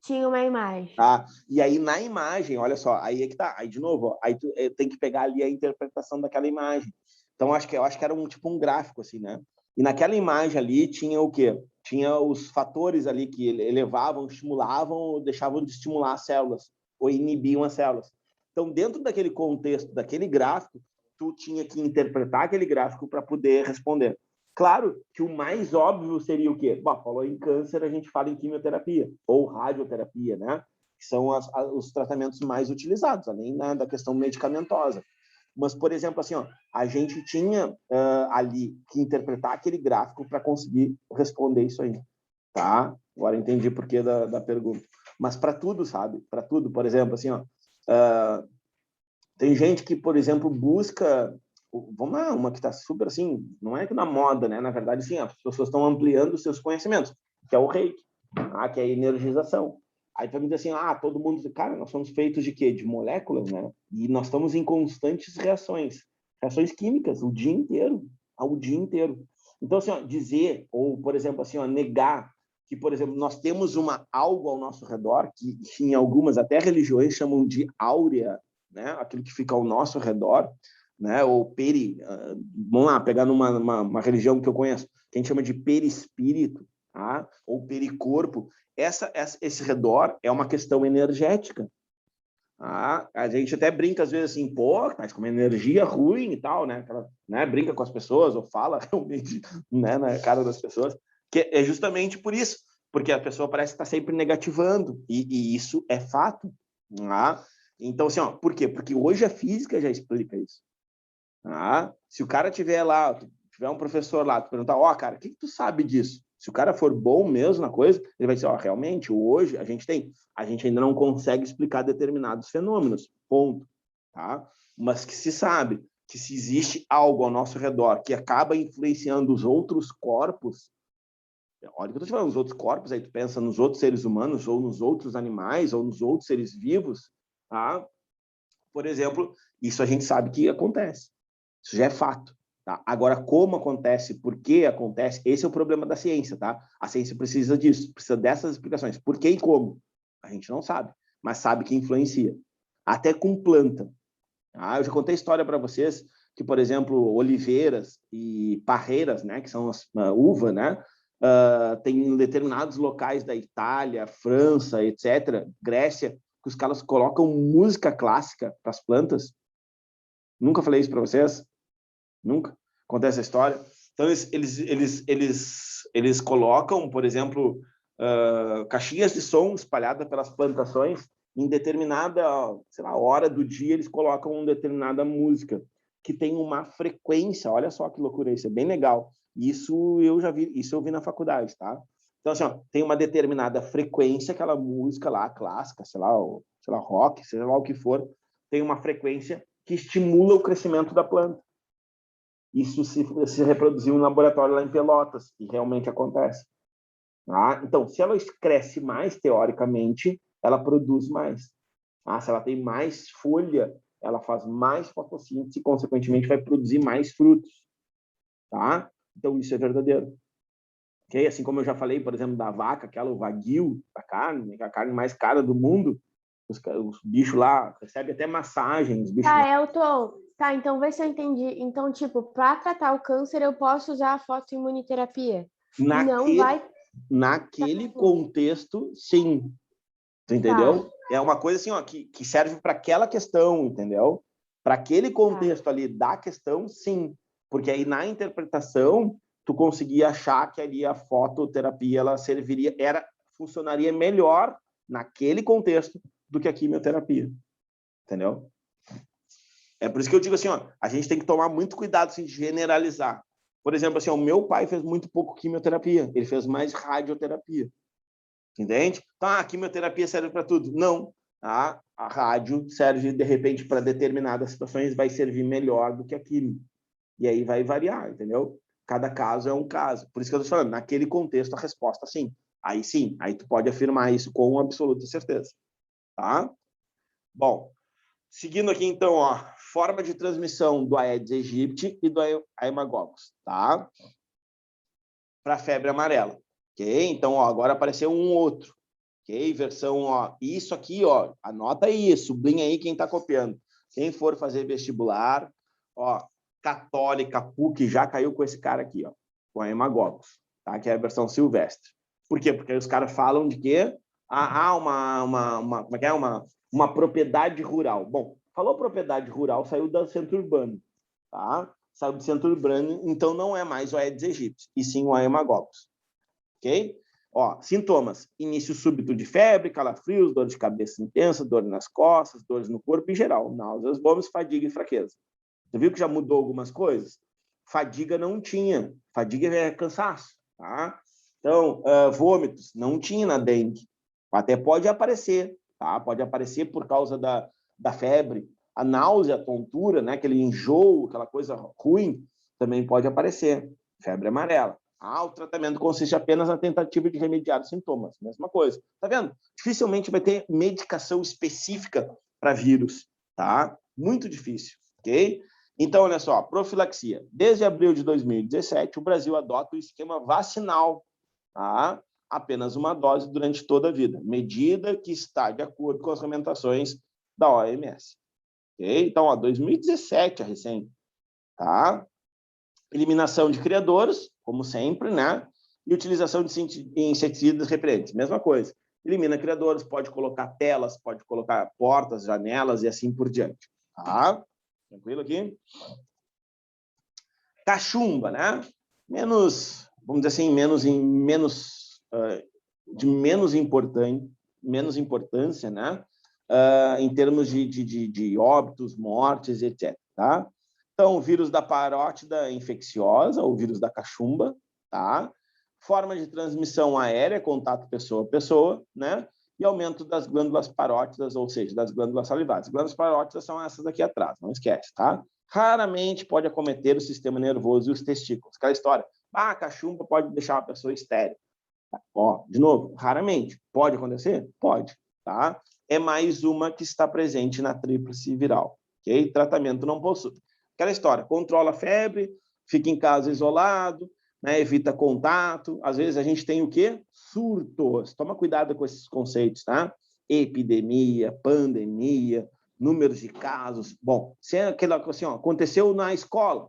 Tinha uma imagem. Tá, e aí na imagem, olha só, aí é que tá, aí de novo, ó, aí tu tem que pegar ali a interpretação daquela imagem. Então, eu acho que era um gráfico, assim, né? E naquela imagem ali tinha o quê? Tinha os fatores ali que elevavam, estimulavam ou deixavam de estimular as células, ou inibiam as células. Então, dentro daquele contexto, daquele gráfico, tu tinha que interpretar aquele gráfico para poder responder. Claro que o mais óbvio seria o quê? Bom, falou em câncer, a gente fala em quimioterapia ou radioterapia, né? Que são os tratamentos mais utilizados, além da questão medicamentosa. Mas, por exemplo, assim, ó, a gente tinha ali que interpretar aquele gráfico para conseguir responder isso aí, tá? Agora entendi o porquê da pergunta. Mas para tudo, sabe? Para tudo, por exemplo, assim, ó, tem gente que, por exemplo, busca... Vamos lá, uma que está super assim, não é que na moda, né? Na verdade, sim, as pessoas estão ampliando os seus conhecimentos, que é o reiki, que é a energização. Aí tu vai me dizer assim, todo mundo... Cara, nós somos feitos de quê? De moléculas, né? E nós estamos em constantes reações químicas, o dia inteiro, ao dia inteiro. Então, assim, ó, dizer, ou, por exemplo, assim, ó, negar que, por exemplo, nós temos algo ao nosso redor, que em algumas, até religiões, chamam de áurea, né? Aquilo que fica ao nosso redor, né? Ou vamos lá, pegar uma religião que eu conheço, que a gente chama de perispírito, tá? Ou pericorpo. Esse redor é uma questão energética. A gente até brinca às vezes assim, mas com uma energia ruim e tal, né? Brinca com as pessoas ou fala realmente, né, na cara das pessoas, que é justamente por isso, porque a pessoa parece estar sempre negativando, e isso é fato. Então, assim, ó, por quê? Porque hoje a física já explica isso. Se o cara tiver um professor lá, tu perguntar, cara, o que tu sabe disso? Se o cara for bom mesmo na coisa, ele vai dizer, realmente, hoje a gente ainda não consegue explicar determinados fenômenos, ponto, tá? Mas que se sabe que se existe algo ao nosso redor que acaba influenciando os outros corpos, olha o que eu tô te falando, os outros corpos, aí tu pensa nos outros seres humanos, ou nos outros animais, ou nos outros seres vivos, tá? Por exemplo, isso a gente sabe que acontece. Isso já é fato. Tá? Agora, como acontece, por que acontece, esse é o problema da ciência, tá? A ciência precisa disso, precisa dessas explicações. Por que e como? A gente não sabe, mas sabe que influencia. Até com planta. Eu já contei história para vocês que, por exemplo, oliveiras e parreiras, né, que são as uva, né, tem em determinados locais da Itália, França, etc., Grécia, que os caras colocam música clássica para as plantas, Nunca falei isso para vocês? Nunca? Acontece essa história? Então, eles colocam, por exemplo, caixinhas de som espalhadas pelas plantações, em determinada, sei lá, hora do dia, eles colocam uma determinada música, que tem uma frequência, olha só que loucura, isso é bem legal. Isso eu já vi, isso eu vi na faculdade, tá? Então, assim, ó, tem uma determinada frequência, aquela música lá, clássica, sei lá, rock, sei lá o que for, tem uma frequência que estimula o crescimento da planta. Isso se reproduziu em um laboratório lá em Pelotas, e realmente acontece. Tá? Então, se ela cresce mais, teoricamente, ela produz mais. Tá? Se ela tem mais folha, ela faz mais fotossíntese e, consequentemente, vai produzir mais frutos. Tá? Então, isso é verdadeiro. Okay? Assim como eu já falei, por exemplo, da vaca, aquela, o wagyu, da carne, a carne mais cara do mundo, os bichos lá recebem até massagem. Os bichos... Tá, Elton. Tá, então vê se eu entendi. Então, tipo, para tratar o câncer, eu posso usar a fotoimunoterapia? Não vai... Naquele contexto, sim. Tu entendeu? Tá. É uma coisa assim, ó, que serve para aquela questão, entendeu? Para aquele contexto ali da questão, sim. Porque aí na interpretação, tu conseguia achar que ali a fototerapia ela funcionaria melhor naquele contexto do que a quimioterapia. Entendeu? É por isso que eu digo assim, ó, a gente tem que tomar muito cuidado assim, de generalizar. Por exemplo, assim, ó, o meu pai fez muito pouco quimioterapia, ele fez mais radioterapia. Entende? Então, a quimioterapia serve para tudo. Não. A rádio serve, de repente, para determinadas situações, vai servir melhor do que a quimio. E aí vai variar, entendeu? Cada caso é um caso. Por isso que eu estou falando, naquele contexto, a resposta sim. Aí tu pode afirmar isso com absoluta certeza. Tá? Bom, seguindo aqui, então, ó, forma de transmissão do Aedes aegypti e do Haemococcus, tá? Para febre amarela. Ok? Então, ó, agora apareceu um outro. Ok? Versão, ó, isso aqui, ó, anota aí, sublinha aí quem está copiando. Quem for fazer vestibular, ó, Católica, PUC, já caiu com esse cara aqui, ó, com a Haemococcus, tá? Que é a versão silvestre. Por quê? Porque aí os caras falam de quê? Como é que é? Uma propriedade rural. Bom, falou propriedade rural, saiu do centro urbano, tá? Saiu do centro urbano, então não é mais o Aedes aegypti, e sim o Haemococcus. Ok? Ó, sintomas: início súbito de febre, calafrios, dor de cabeça intensa, dor nas costas, dores no corpo em geral, náuseas, vômitos, fadiga e fraqueza. Você viu que já mudou algumas coisas? Fadiga não tinha. Fadiga é cansaço, tá? Então, vômitos não tinha na dengue. Até pode aparecer, tá? Pode aparecer por causa da febre. A náusea, a tontura, né? Aquele enjoo, aquela coisa ruim, também pode aparecer. Febre amarela. O tratamento consiste apenas na tentativa de remediar os sintomas. Mesma coisa. Tá vendo? Dificilmente vai ter medicação específica para vírus, tá? Muito difícil, ok? Então, olha só, profilaxia. Desde abril de 2017, o Brasil adota o esquema vacinal, tá? Apenas uma dose durante toda a vida, medida que está de acordo com as recomendações da OMS. Okay? Então, ó, 2017 é recente, tá? Eliminação de criadouros, como sempre, né? E utilização de inseticidas repelentes, mesma coisa. Elimina criadouros, pode colocar telas, pode colocar portas, janelas e assim por diante, tá? Tranquilo aqui? Cachumba, né? Menos, vamos dizer assim, de menos importância, né? Em termos de óbitos, mortes, etc. Tá? Então, o vírus da parótida infecciosa, ou vírus da cachumba, tá? Forma de transmissão aérea, contato pessoa a pessoa, né? E aumento das glândulas parótidas, ou seja, das glândulas salivares. As glândulas parótidas são essas aqui atrás, não esquece, tá? Raramente pode acometer o sistema nervoso e os testículos. Aquela história, a cachumba pode deixar uma pessoa estéril. Ó, de novo, raramente. Pode acontecer? Pode, tá? É mais uma que está presente na tríplice viral, ok? Tratamento não possui. Aquela história, controla a febre, fica em casa isolado, né? Evita contato. Às vezes a gente tem o quê? Surtos. Toma cuidado com esses conceitos, tá? Epidemia, pandemia, números de casos. Bom, se é aquela assim, ó, aconteceu na escola.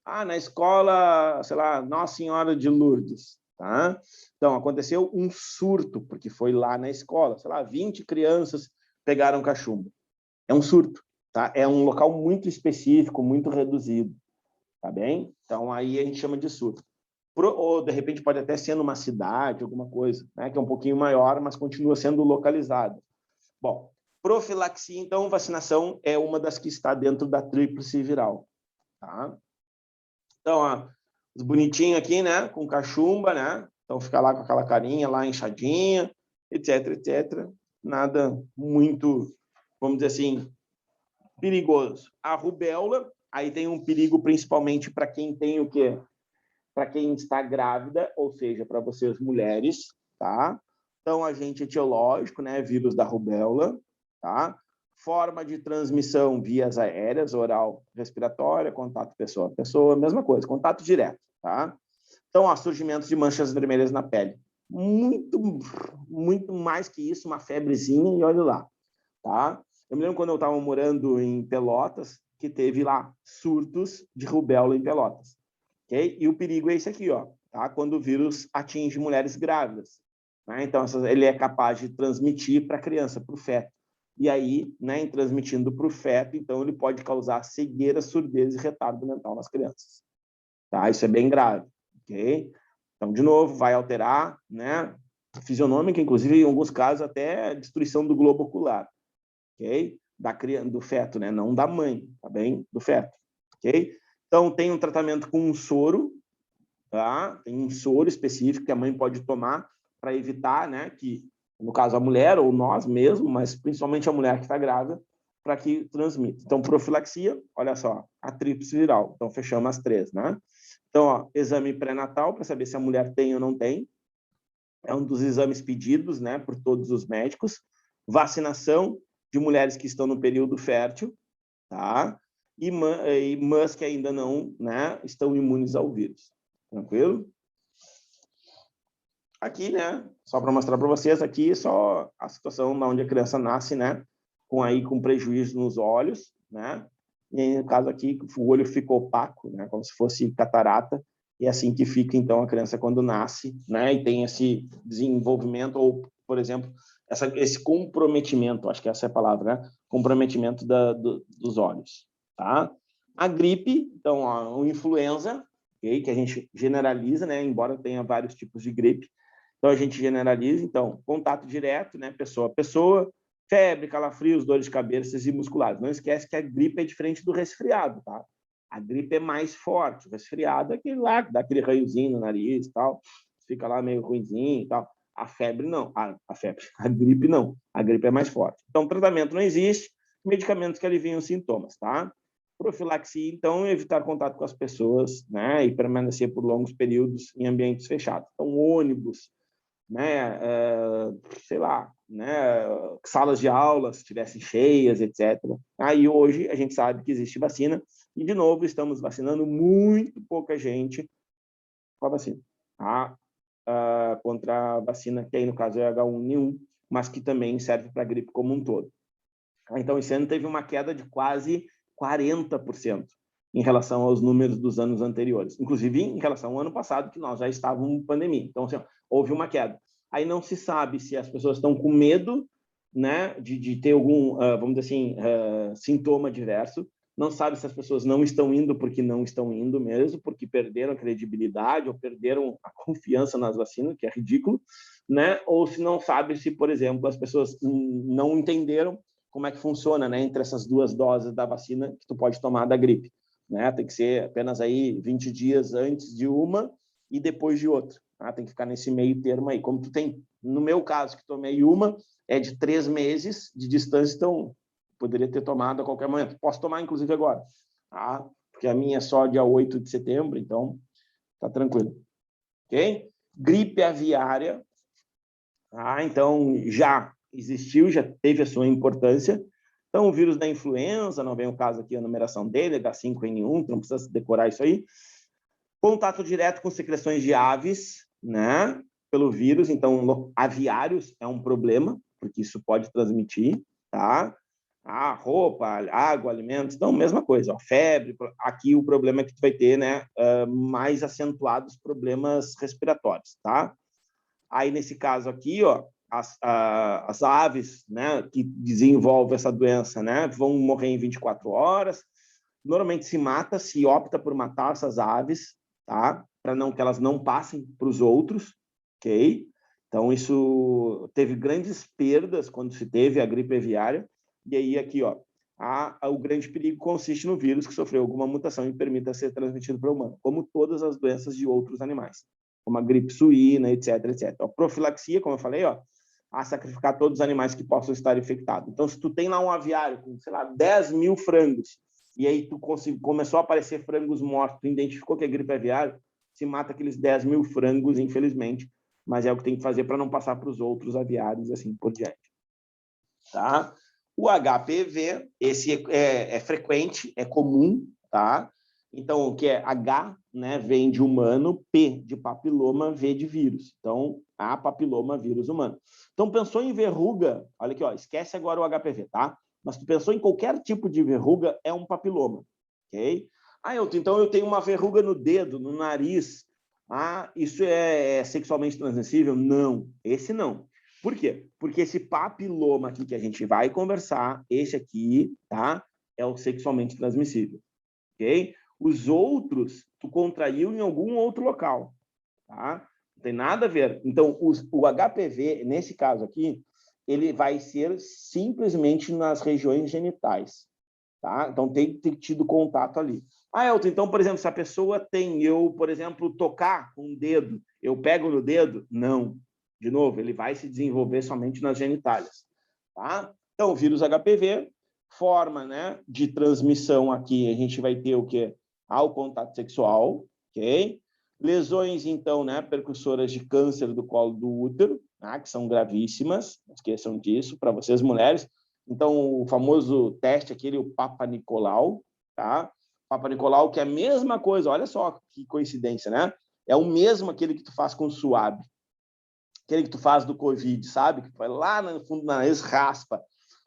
Na escola, sei lá, Nossa Senhora de Lourdes, tá? Então, aconteceu um surto, porque foi lá na escola, sei lá, 20 crianças pegaram cachumba. É um surto, tá? É um local muito específico, muito reduzido, tá bem? Então, aí a gente chama de surto. Ou, de repente, pode até ser numa cidade, alguma coisa, né? Que é um pouquinho maior, mas continua sendo localizada. Bom, profilaxia, então, vacinação é uma das que está dentro da tríplice viral, tá? Então, ó, os bonitinhos aqui, né? Com cachumba, né? Então, fica lá com aquela carinha lá inchadinha, etc, etc. Nada muito, vamos dizer assim, perigoso. A rubéola, aí tem um perigo principalmente para quem tem o quê? Para quem está grávida, ou seja, para vocês mulheres, tá? Então, agente etiológico, né? Vírus da rubéola, tá? Forma de transmissão vias aéreas, oral, respiratória, contato pessoa a pessoa, mesma coisa, contato direto, tá? Então, ó, surgimento de manchas vermelhas na pele. Muito mais que isso, uma febrezinha e olha lá, tá? Eu me lembro quando eu estava morando em Pelotas, que teve lá surtos de rubéola em Pelotas. Okay? E o perigo é esse aqui, ó, tá? Quando o vírus atinge mulheres grávidas. Né? Então, ele é capaz de transmitir para a criança, para o feto. E aí, né, em transmitindo para o feto, então ele pode causar cegueira, surdez e retardo mental nas crianças. Tá? Isso é bem grave. Okay? Então, de novo, vai alterar, né, a fisionômica, inclusive, em alguns casos, até a destruição do globo ocular. Okay? Da criança, do feto, né? Não da mãe, tá bem? Do feto. Ok? Então, tem um tratamento com um soro, tá? Tem um soro específico que a mãe pode tomar para evitar, né, que, no caso, a mulher ou nós mesmo, mas principalmente a mulher que está grávida, para que transmita. Então, profilaxia, olha só, a tríplice viral. Então, fechamos as 3, né? Então, ó, exame pré-natal para saber se a mulher tem ou não tem. É um dos exames pedidos, né, por todos os médicos. Vacinação de mulheres que estão no período fértil, tá? E mães que ainda não, né, estão imunes ao vírus. Tranquilo? Aqui, né, só para mostrar para vocês, aqui só a situação onde a criança nasce, né, com prejuízo nos olhos, né? E aí, no caso aqui, o olho fica opaco, né, como se fosse catarata, e é assim que fica, então, a criança quando nasce, né, e tem esse desenvolvimento, ou, por exemplo, esse comprometimento, acho que essa é a palavra, né, comprometimento dos olhos, tá? A gripe, então, ó, o influenza, okay, que a gente generaliza, né, embora tenha vários tipos de gripe, então a gente generaliza, então, contato direto, né, pessoa a pessoa, febre, calafrios, dores de cabeça e musculares. Não esquece que a gripe é diferente do resfriado, tá? A gripe é mais forte, o resfriado é aquele lá que dá aquele raiozinho no nariz e tal, fica lá meio ruinzinho e tal. A febre não, a gripe não, a gripe é mais forte. Então, tratamento não existe, medicamentos que aliviam os sintomas, tá? Profilaxia, então, evitar contato com as pessoas, né, e permanecer por longos períodos em ambientes fechados. Então, ônibus, né, sei lá, né, salas de aula, se estivessem cheias, etc. Aí, hoje, a gente sabe que existe vacina, e, de novo, estamos vacinando muito pouca gente com a vacina, tá? Contra a vacina, que aí, no caso, é H1N1, mas que também serve para a gripe como um todo. Então, esse ano teve uma queda de quase 40% em relação aos números dos anos anteriores, inclusive em relação ao ano passado, que nós já estávamos em pandemia. Então, assim, houve uma queda. Aí não se sabe se as pessoas estão com medo, né, de ter algum, vamos dizer assim, sintoma diverso. Não sabe se as pessoas não estão indo porque não estão indo mesmo, porque perderam a credibilidade ou perderam a confiança nas vacinas, que é ridículo, né? Ou se não sabe se, por exemplo, as pessoas não entenderam como é que funciona, né, entre essas 2 doses da vacina que tu pode tomar da gripe, né? Tem que ser apenas aí 20 dias antes de uma e depois de outra, tá? Tem que ficar nesse meio termo aí. Como tu tem, no meu caso, que tomei uma, é de 3 meses de distância, então poderia ter tomado a qualquer momento. Posso tomar, inclusive, agora, tá? Porque a minha é só dia 8 de setembro, então tá tranquilo. Ok? Gripe aviária, tá? Então já existiu, já teve a sua importância. Então, o vírus da influenza, não vem o caso aqui, a numeração dele, H5N1, não precisa decorar isso aí. Contato direto com secreções de aves, né, pelo vírus. Então, aviários é um problema, porque isso pode transmitir, tá? Roupa, água, alimentos, então, mesma coisa, ó, febre. Aqui o problema é que tu vai ter, né, mais acentuados problemas respiratórios, tá? Aí, nesse caso aqui, ó, as aves, né, que desenvolvem essa doença, né, vão morrer em 24 horas. Normalmente se opta por matar essas aves, tá? Para não que elas não passem para os outros, ok? Então isso teve grandes perdas quando se teve a gripe aviária. E aí aqui, ó, o grande perigo consiste no vírus que sofreu alguma mutação e permita ser transmitido para o humano, como todas as doenças de outros animais, como a gripe suína, etc, etc. A profilaxia, como eu falei, ó, a sacrificar todos os animais que possam estar infectados. Então, se tu tem lá um aviário com, sei lá, 10 mil frangos, e aí começou a aparecer frangos mortos, tu identificou que é gripe aviária, se mata aqueles 10 mil frangos, infelizmente, mas é o que tem que fazer para não passar para os outros aviários, assim por diante. Tá? O HPV, esse é frequente, é comum, tá? Então, o que é H, né, vem de humano, P de papiloma, V de vírus. Então, a papiloma, vírus humano. Então, pensou em verruga, olha aqui, ó, esquece agora o HPV, tá? Mas tu pensou em qualquer tipo de verruga, é um papiloma, ok? Então eu tenho uma verruga no dedo, no nariz. Isso é sexualmente transmissível? Não, esse não. Por quê? Porque esse papiloma aqui que a gente vai conversar, esse aqui, tá? É o sexualmente transmissível, ok? Os outros, tu contraiu em algum outro local, tá? Não tem nada a ver. Então, o HPV, nesse caso aqui, ele vai ser simplesmente nas regiões genitais, tá? Então, tem que ter tido contato ali. Elton, então, por exemplo, se a pessoa por exemplo, tocar com o dedo, eu pego no dedo? Não. De novo, ele vai se desenvolver somente nas genitálias, tá? Então, o vírus HPV, forma, né, de transmissão aqui, a gente vai ter o quê? Ao contato sexual, ok? Lesões, então, né, percussoras de câncer do colo do útero, tá? Que são gravíssimas, não esqueçam disso, para vocês mulheres. Então, o famoso teste, aquele, o Papa Nicolau, tá? Papa Nicolau, que é a mesma coisa, olha só que coincidência, né? É o mesmo aquele que tu faz com suave, aquele que tu faz do Covid, sabe? Que vai lá no fundo do nariz, raspa.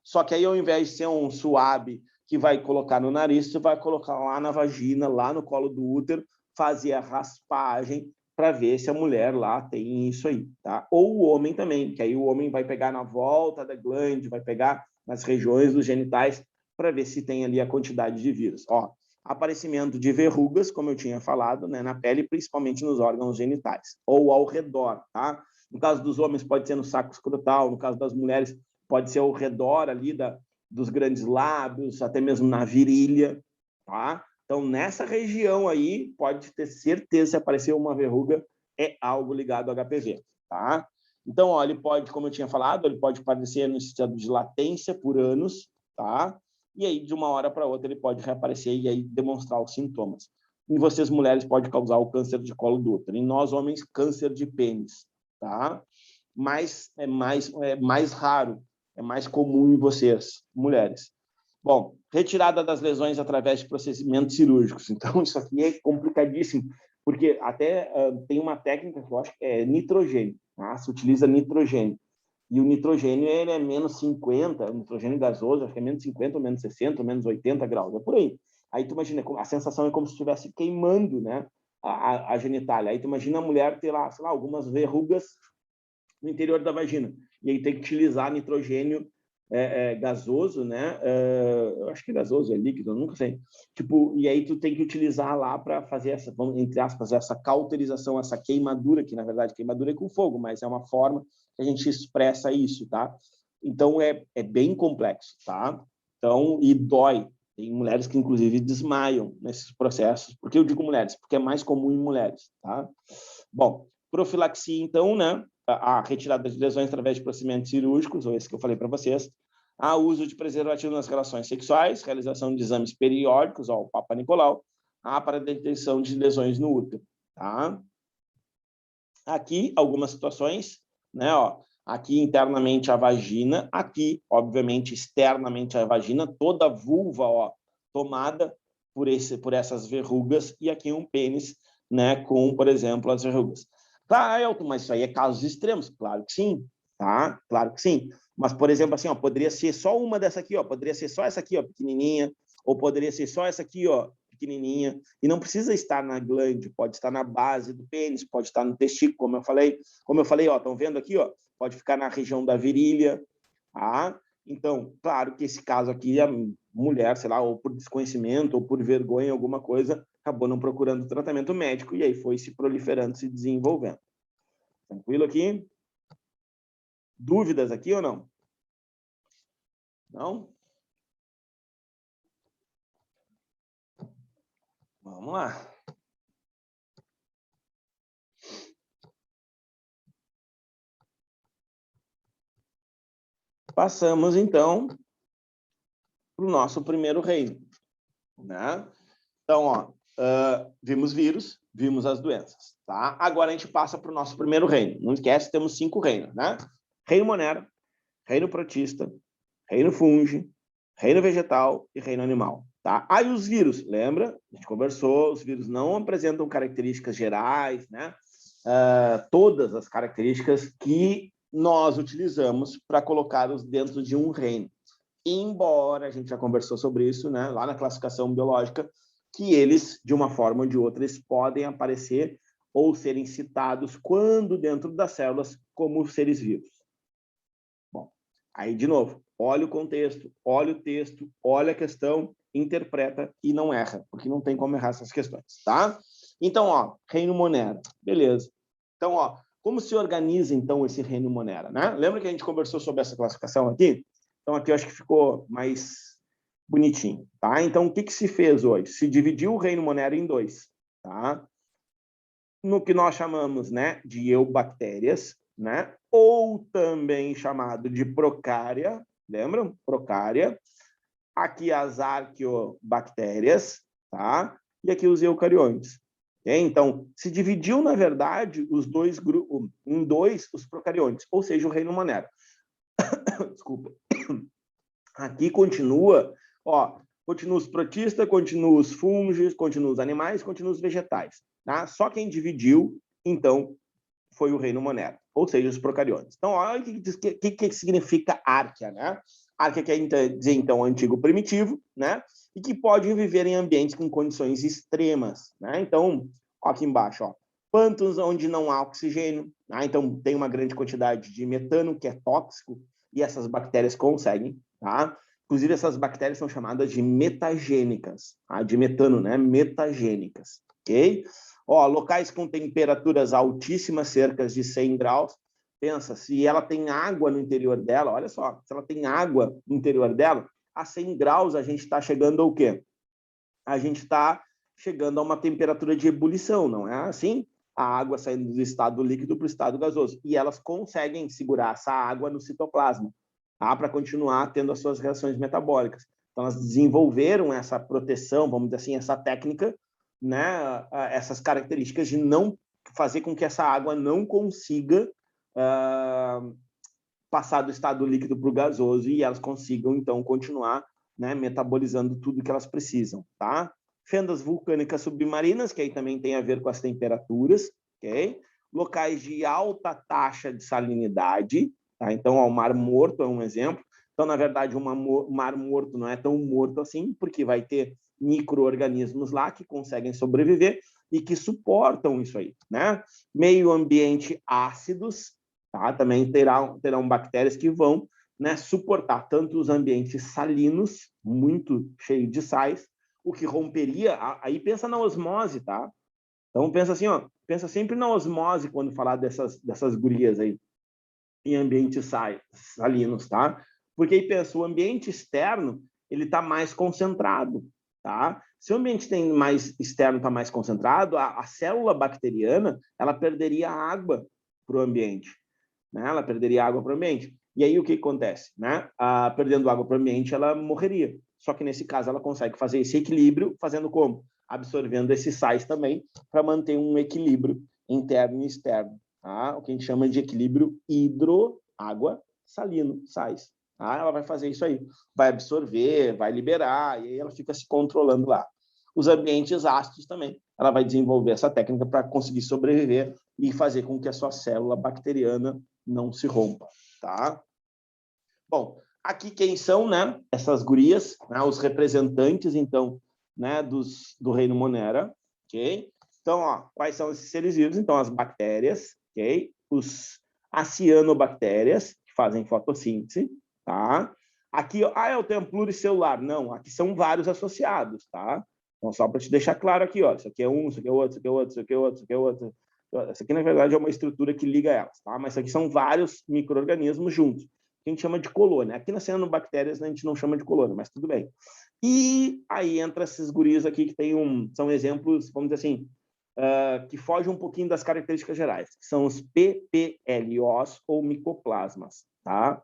Só que aí, ao invés de ser um suave que vai colocar no nariz, tu vai colocar lá na vagina, lá no colo do útero, fazer a raspagem para ver se a mulher lá tem isso aí, tá? Ou o homem também, que aí o homem vai pegar na volta da glande, vai pegar nas regiões dos genitais para ver se tem ali a quantidade de vírus. Ó, aparecimento de verrugas, como eu tinha falado, né, na pele, principalmente nos órgãos genitais, ou ao redor, tá? No caso dos homens, pode ser no saco escrotal, no caso das mulheres, pode ser ao redor ali dos grandes lábios, até mesmo na virilha, tá? Então, nessa região aí, pode ter certeza, se aparecer uma verruga, é algo ligado ao HPV, tá? Então, ó, ele pode, como eu tinha falado, ele pode aparecer no estado de latência por anos, tá? E aí, de uma hora para outra, ele pode reaparecer e aí demonstrar os sintomas. Em vocês, mulheres, pode causar o câncer de colo do útero. Em nós, homens, câncer de pênis, tá? Mas é mais raro, é mais comum em vocês, mulheres. Bom, retirada das lesões através de procedimentos cirúrgicos. Então, isso aqui é complicadíssimo, porque até tem uma técnica que eu acho que é nitrogênio, tá? Se utiliza nitrogênio. E o nitrogênio ele é menos 50, o nitrogênio gasoso, acho que é menos 50, ou menos 60, ou menos 80 graus, é por aí. Aí tu imagina, a sensação é como se estivesse queimando, né, a genitália. Aí tu imagina a mulher ter lá, sei lá, algumas verrugas no interior da vagina. E aí tem que utilizar nitrogênio gasoso, né? Eu acho que gasoso é líquido, eu nunca sei. Tipo, e aí tu tem que utilizar lá para fazer essa, entre aspas, essa cauterização, essa queimadura, que na verdade queimadura é com fogo, mas é uma forma que a gente expressa isso, tá? Então é bem complexo, tá? Então, e dói. Tem mulheres que, inclusive, desmaiam nesses processos. Por que eu digo mulheres? Porque é mais comum em mulheres, tá? Bom, profilaxia, então, né? A retirada de lesões através de procedimentos cirúrgicos, ou esse que eu falei para vocês, a uso de preservativo nas relações sexuais, realização de exames periódicos, ó, o Papa Nicolau, para a detecção de lesões no útero, tá? Aqui, algumas situações, né, ó, aqui internamente a vagina, aqui, obviamente, externamente a vagina, toda a vulva, ó, tomada por essas verrugas, e aqui um pênis, né, com, por exemplo, as verrugas. Tá, Elton, mas isso aí é casos extremos? Claro que sim, tá? Claro que sim. Mas, por exemplo, assim, ó, poderia ser só uma dessa aqui, ó, poderia ser só essa aqui, ó, pequenininha, ou poderia ser só essa aqui, ó, pequenininha, e não precisa estar na glande, pode estar na base do pênis, pode estar no testículo, como eu falei, ó, estão vendo aqui, ó, pode ficar na região da virilha, tá? Então, claro que esse caso aqui, a mulher, sei lá, ou por desconhecimento, ou por vergonha, alguma coisa, acabou não procurando tratamento médico, e aí foi se proliferando, se desenvolvendo. Tranquilo aqui? Dúvidas aqui ou não? Não? Vamos lá. Passamos, então, para o nosso primeiro reino, né? Então, ó, vimos vírus, vimos as doenças, tá? Agora a gente passa para o nosso primeiro reino. Não esquece, temos 5 reinos, né? Reino Monera, reino protista, reino fungi, reino vegetal e reino animal, tá? Aí os vírus, lembra? A gente conversou, os vírus não apresentam características gerais, né? Todas as características que nós utilizamos para colocá-los dentro de um reino. Embora a gente já conversou sobre isso, né? Lá na classificação biológica, que eles, de uma forma ou de outra, eles podem aparecer ou serem citados quando dentro das células como seres vivos. Bom, aí de novo, olha o contexto, olha o texto, olha a questão, interpreta e não erra, porque não tem como errar essas questões, tá? Então, ó, reino Monera, beleza. Então, ó, como se organiza, então, esse reino Monera, né? Lembra que a gente conversou sobre essa classificação aqui? Então, aqui eu acho que ficou mais bonitinho, tá? Então, o que que se fez hoje? Se dividiu o reino Monera em 2, tá? No que nós chamamos, né, de eubactérias, né? Ou também chamado de procária, lembram? Procária. Aqui as arqueobactérias, tá? E aqui os eucariontes. Então, se dividiu, na verdade, os dois grupos em 2 os procariontes, ou seja, o reino Monera. Desculpa. Aqui continua, ó, continua os protistas, continua os fungos, continua os animais, continua os vegetais, tá? Só quem dividiu, então, foi o reino Monera, ou seja, os procariontes. Então, olha o que significa árquea, né? Árquea quer dizer, então, antigo primitivo, né? E que pode viver em ambientes com condições extremas, né? Então, ó, aqui embaixo, ó, pântanos onde não há oxigênio, né? Então tem uma grande quantidade de metano, que é tóxico, e essas bactérias conseguem, tá? Inclusive, essas bactérias são chamadas de metagênicas, tá? De metano, né? Metagênicas, ok? Ó, locais com temperaturas altíssimas, cerca de 100 graus. Pensa, se ela tem água no interior dela, olha só, se ela tem água no interior dela, a 100 graus a gente está chegando ao quê? A gente está chegando a uma temperatura de ebulição, não é assim? A água saindo do estado líquido para o estado gasoso. E elas conseguem segurar essa água no citoplasma, tá? Para continuar tendo as suas reações metabólicas. Então, elas desenvolveram essa proteção, vamos dizer assim, essa técnica, né? Essas características de não fazer com que essa água não consiga passar do estado líquido para o gasoso e elas consigam, então, continuar, né, metabolizando tudo que elas precisam, tá? Fendas vulcânicas submarinas, que aí também tem a ver com as temperaturas, ok? Locais de alta taxa de salinidade, tá? Então, ó, o Mar Morto é um exemplo. Então, na verdade, o Mar Morto não é tão morto assim, porque vai ter micro-organismos lá que conseguem sobreviver e que suportam isso aí, né? Meio ambiente ácidos, tá? Também terão bactérias que vão, né, suportar tanto os ambientes salinos, muito cheios de sais, o que romperia, aí pensa na osmose, tá? Então pensa assim, ó, pensa sempre na osmose quando falar dessas gurias aí, em ambientes salinos, tá? Porque aí pensa, o ambiente externo, ele está mais concentrado, tá? Se o ambiente externo está mais concentrado, a célula bacteriana, ela perderia água para o ambiente, né? Ela perderia água para o ambiente. E aí o que acontece, né? Perdendo água para o ambiente, ela morreria. Só que nesse caso ela consegue fazer esse equilíbrio, fazendo como? Absorvendo esses sais também, para manter um equilíbrio interno e externo, tá? O que a gente chama de equilíbrio hidro-água, salino, sais. Tá? Ela vai fazer isso aí, vai absorver, vai liberar, e aí ela fica se controlando lá. Os ambientes ácidos também, ela vai desenvolver essa técnica para conseguir sobreviver e fazer com que a sua célula bacteriana não se rompa, tá? Bom, aqui quem são, né, essas gurias, né, os representantes, então, né, do reino Monera, ok? Então, ó, quais são esses seres vivos? Então, as bactérias, ok? Os as cianobactérias, que fazem fotossíntese, tá? Aqui, eu tenho pluricelular. Não, aqui são vários associados, tá? Então, só para te deixar claro aqui, ó, isso aqui é um, isso aqui é outro, isso aqui é outro, isso aqui é outro, isso aqui é outro. Essa aqui, na verdade, é uma estrutura que liga elas, tá? Mas isso aqui são vários micro-organismos juntos, que a gente chama de colônia. Aqui nas cianobactérias a gente não chama de colônia, mas tudo bem. E aí entra esses guris aqui que tem são exemplos, vamos dizer assim, que fogem um pouquinho das características gerais, que são os PPLOs ou micoplasmas, tá?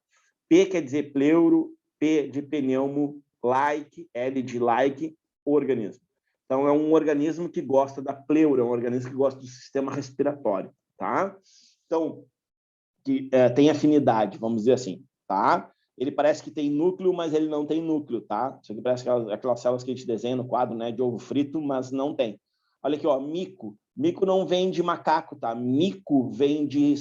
P quer dizer pleuro, P de pneumo, like, L de like, organismo. Então, é um organismo que gosta da pleura, é um organismo que gosta do sistema respiratório, tá? Então, que tem afinidade, vamos dizer assim, tá? Ele parece que tem núcleo, mas ele não tem núcleo, tá? Isso aqui parece aquelas células que a gente desenha no quadro, né, de ovo frito, mas não tem. Olha aqui, ó, mico. Mico não vem de macaco, tá? Mico vem de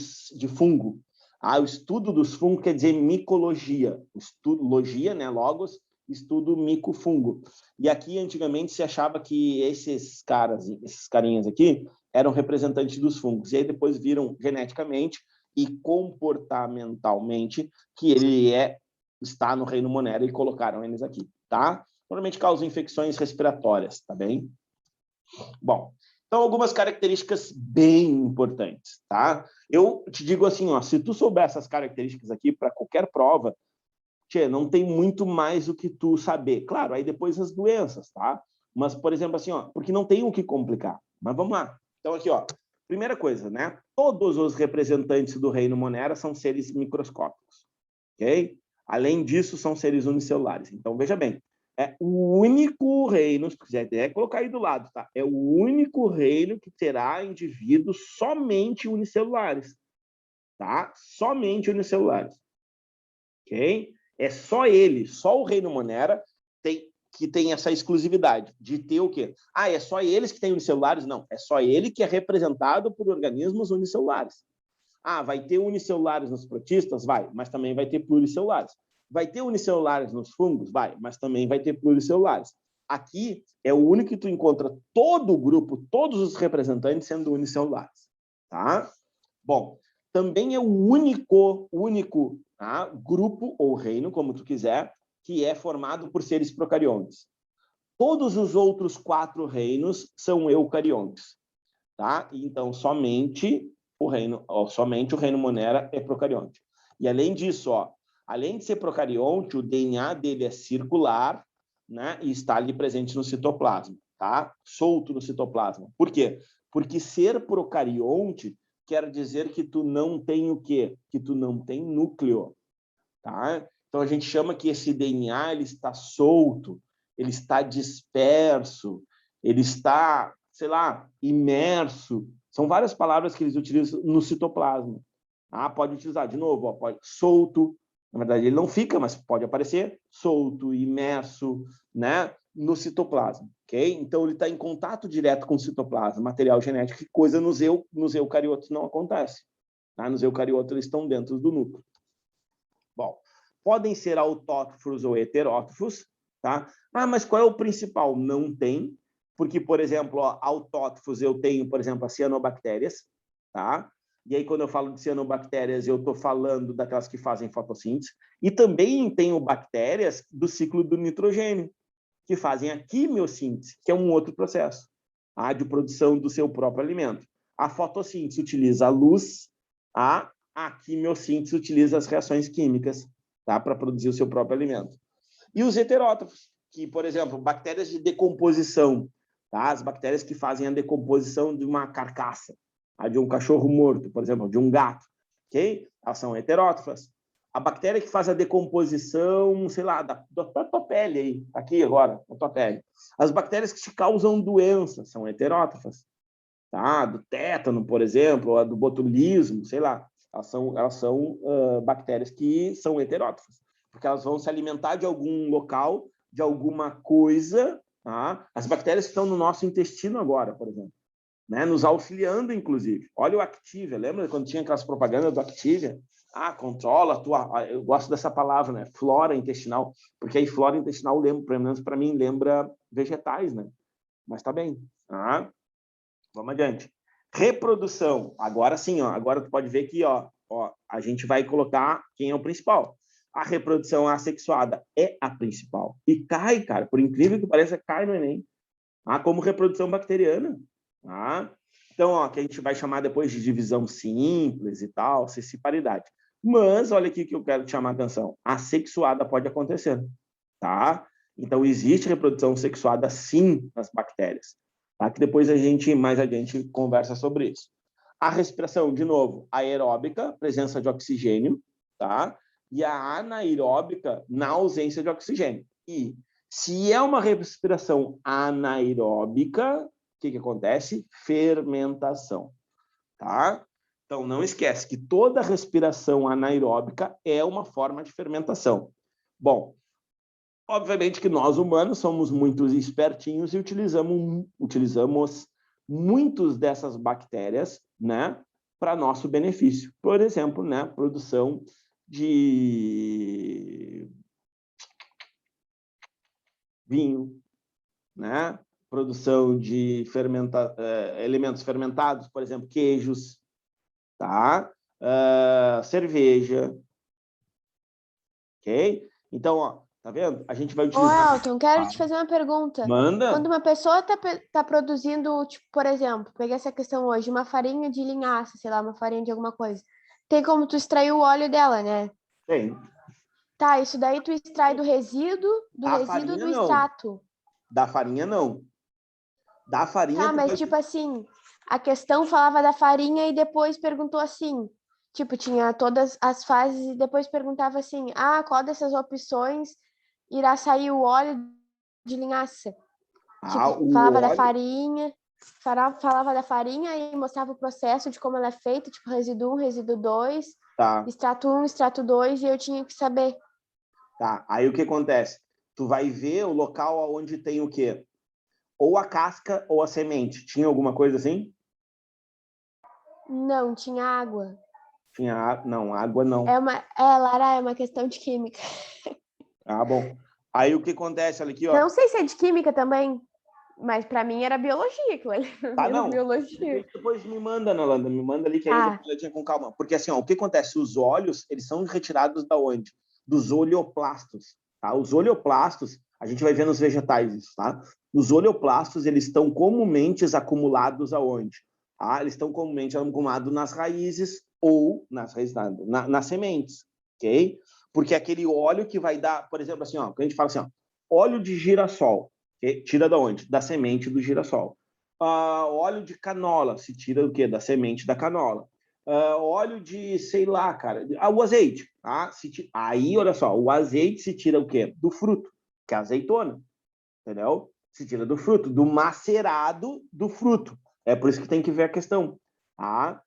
fungo. O estudo dos fungos quer dizer micologia. Logia, né, logos, estudo mico-fungo. E aqui, antigamente, se achava que esses carinhas aqui, eram representantes dos fungos. E aí depois viram geneticamente e comportamentalmente que ele está no reino Monera e colocaram eles aqui, tá? Normalmente causam infecções respiratórias, tá bem? Bom, então algumas características bem importantes, tá? Eu te digo assim, ó, se tu souber essas características aqui para qualquer prova, não tem muito mais o que tu saber. Claro, aí depois as doenças, tá? Mas, por exemplo, assim, ó, porque não tem o que complicar. Mas vamos lá. Então, aqui, ó, primeira coisa, né? Todos os representantes do reino Monera são seres microscópicos, ok? Além disso, são seres unicelulares. Então, veja bem, é o único reino, se quiser até colocar aí do lado, tá? É o único reino que terá indivíduos somente unicelulares, tá? Somente unicelulares, ok? É só ele, só o reino Monera que tem essa exclusividade de ter o quê? É só eles que têm unicelulares? Não, é só ele que é representado por organismos unicelulares. Vai ter unicelulares nos protistas? Vai, mas também vai ter pluricelulares. Vai ter unicelulares nos fungos? Vai, mas também vai ter pluricelulares. Aqui é o único que tu encontra todo o grupo, todos os representantes sendo unicelulares, tá? Bom, também é o único tá? Grupo ou reino, como tu quiser, que é formado por seres procariontes. Todos os outros 4 reinos são eucariontes, tá? Então, somente o reino Monera é procarionte. E além disso, ó, além de ser procarionte, o DNA dele é circular, né? E está ali presente no citoplasma, tá? Solto no citoplasma. Por quê? Porque ser procarionte quer dizer que tu não tem o quê? Que tu não tem núcleo, tá? Então, a gente chama que esse DNA ele está solto, ele está disperso, ele está, sei lá, imerso. São várias palavras que eles utilizam no citoplasma. Pode utilizar, de novo, ó, pode, solto, na verdade ele não fica, mas pode aparecer, solto, imerso, né, no citoplasma, ok? Então, ele está em contato direto com o citoplasma, material genético, que coisa nos eucariotos não acontece. Tá? Nos eucariotos, eles estão dentro do núcleo. Bom, podem ser autótrofos ou heterótrofos, tá? Mas qual é o principal? Não tem, porque, por exemplo, autótrofos eu tenho, por exemplo, as cianobactérias, tá? E aí, quando eu falo de cianobactérias, eu estou falando daquelas que fazem fotossíntese, e também tenho bactérias do ciclo do nitrogênio, que fazem a quimiossíntese, que é um outro processo, de produção do seu próprio alimento. A fotossíntese utiliza a luz, a quimiossíntese utiliza as reações químicas, tá, para produzir o seu próprio alimento. E os heterótrofos, que, por exemplo, bactérias de decomposição, tá? As bactérias que fazem a decomposição de uma carcaça, de um cachorro morto, por exemplo, de um gato, ok? Elas são heterótrofas. A bactéria que faz a decomposição, sei lá, da tua pele aí, aqui agora, da tua pele. As bactérias que te causam doenças são heterótrofas, tá? Do tétano, por exemplo, ou do botulismo, sei lá. Elas são bactérias que são heterótrofas, porque elas vão se alimentar de algum local, de alguma coisa, tá? As bactérias que estão no nosso intestino agora, por exemplo, né? Nos auxiliando, inclusive. Olha o Activia, lembra quando tinha aquelas propagandas do Activia? Controla a tua... Eu gosto dessa palavra, né? Flora intestinal, porque aí flora intestinal, pelo menos para mim, lembra vegetais, né? Mas tá bem, tá? Vamos adiante. Reprodução. Agora sim, ó. Agora tu pode ver que, ó, ó, a gente vai colocar quem é o principal. A reprodução assexuada é a principal. E cai, cara, por incrível que pareça, cai no Enem. Como reprodução bacteriana. Tá? Então, ó, que a gente vai chamar depois de divisão simples e tal, sessiparidade. Mas, olha aqui que eu quero te chamar a atenção. A sexuada pode acontecer, tá? Então, existe reprodução sexuada, sim, nas bactérias. Tá? Que depois mais adiante, conversa sobre isso. A respiração, de novo, aeróbica, presença de oxigênio, tá? E a anaeróbica, na ausência de oxigênio. E se é uma respiração anaeróbica, o que acontece? Fermentação, tá? Então, não esquece que toda respiração anaeróbica é uma forma de fermentação. Bom, obviamente que nós humanos somos muito espertinhos e utilizamos muitas dessas bactérias, né, para nosso benefício. Por exemplo, né, produção de vinho, né, produção de elementos fermentados, por exemplo, queijos, tá? Cerveja, ok? Então, ó, tá vendo? A gente vai Ô, utilizar... Elton, quero te fazer uma pergunta. Manda. Quando uma pessoa tá produzindo, tipo, por exemplo, peguei essa questão hoje, uma farinha de linhaça, sei lá, uma farinha de alguma coisa. Tem como tu extrair o óleo dela, né? Tem. Tá, isso daí tu extrai do resíduo Farinha, do não. extrato. Da farinha, não. Da farinha... Tá, mas tipo assim, a questão falava da farinha e depois perguntou assim, tipo, tinha todas as fases e depois perguntava assim, qual dessas opções irá sair o óleo de linhaça? Tipo, o falava da óleo... farinha, falava da farinha e mostrava o processo de como ela é feita, tipo, resíduo 1, resíduo 2, Tá, extrato 1, extrato 2, e eu tinha que saber. tá. Aí o que acontece? Tu vai ver o local onde tem o quê? Ou a casca ou a semente. Tinha alguma coisa assim? Não, tinha água. Não, água não. Lara, é uma questão de química. Bom. Aí o que acontece? Olha aqui, ó. Não sei se é de química também, mas para mim era biologia, aquilo ali. Era Não. biologia. Depois me manda, Nalanda, me manda ali que aí eu dou uma olhadinha com calma. Porque assim, ó, o que acontece? Os óleos, eles são retirados da onde? Dos oleoplastos, tá? Os oleoplastos, a gente vai ver nos vegetais isso, tá? Os oleoplastos, eles estão comumente acumulados aonde? Eles estão comumente acumulados nas raízes ou nas sementes, ok? Porque aquele óleo que vai dar, por exemplo, assim, ó, quando a gente fala assim, ó, óleo de girassol, okay? Tira da onde? Da semente do girassol. Óleo de canola, se tira do quê? Da semente da canola. Óleo de, sei lá, cara, o azeite, tá? Aí, olha só, o azeite se tira o quê? Do fruto, que é a azeitona, entendeu? Se tira do fruto, do macerado do fruto. É por isso que tem que ver a questão, tá?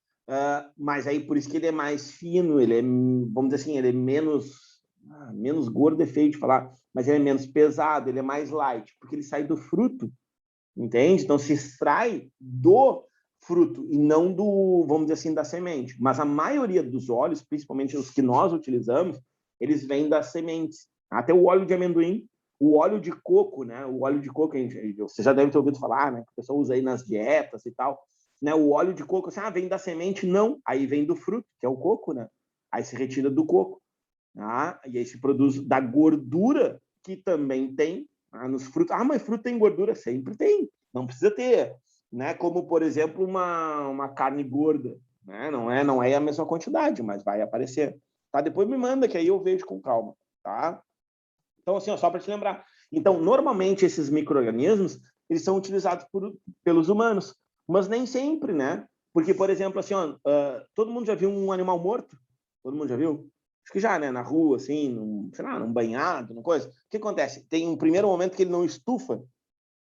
Mas aí, por isso que ele é mais fino, ele é, vamos dizer assim, ele é menos gordo, é feio de falar, mas ele é menos pesado, ele é mais light, porque ele sai do fruto, entende? Então, se extrai do fruto e não do, vamos dizer assim, da semente. Mas a maioria dos óleos, principalmente os que nós utilizamos, eles vêm das sementes. Até o óleo de amendoim, o óleo de coco, né? O óleo de coco, você já deve ter ouvido falar, né? Que o pessoal usa aí nas dietas e tal. Né? O óleo de coco, assim, vem da semente? Não. Aí vem do fruto, que é o coco, né? Aí se retira do coco. E aí se produz da gordura que também tem nos frutos. Mas fruto tem gordura? Sempre tem. Não precisa ter, né? Como, por exemplo, uma carne gorda. Né? Não é a mesma quantidade, mas vai aparecer. Tá? Depois me manda, que aí eu vejo com calma. Tá? Então, assim, ó, só para te lembrar. Então, normalmente, esses micro-organismos, eles são utilizados pelos humanos, mas nem sempre, né? Porque, por exemplo, assim, ó, todo mundo já viu um animal morto? Todo mundo já viu? Acho que já, né? Na rua, assim, sei lá, num banhado, numa coisa. O que acontece? Tem um primeiro momento que ele não estufa.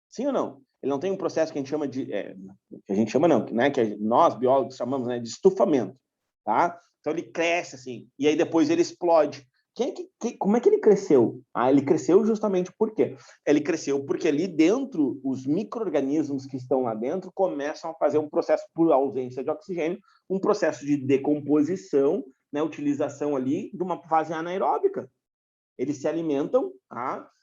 Sim ou não? Ele não tem um processo que a gente chama de... que a gente chama não, né? Que nós, biólogos, chamamos, né, de estufamento, tá? Então, ele cresce, assim, e aí depois ele explode. Como é que ele cresceu? Ele cresceu justamente por quê? Ele cresceu porque ali dentro, os micro-organismos que estão lá dentro começam a fazer um processo, por ausência de oxigênio, um processo de decomposição, né, utilização ali de uma fase anaeróbica. Eles se alimentam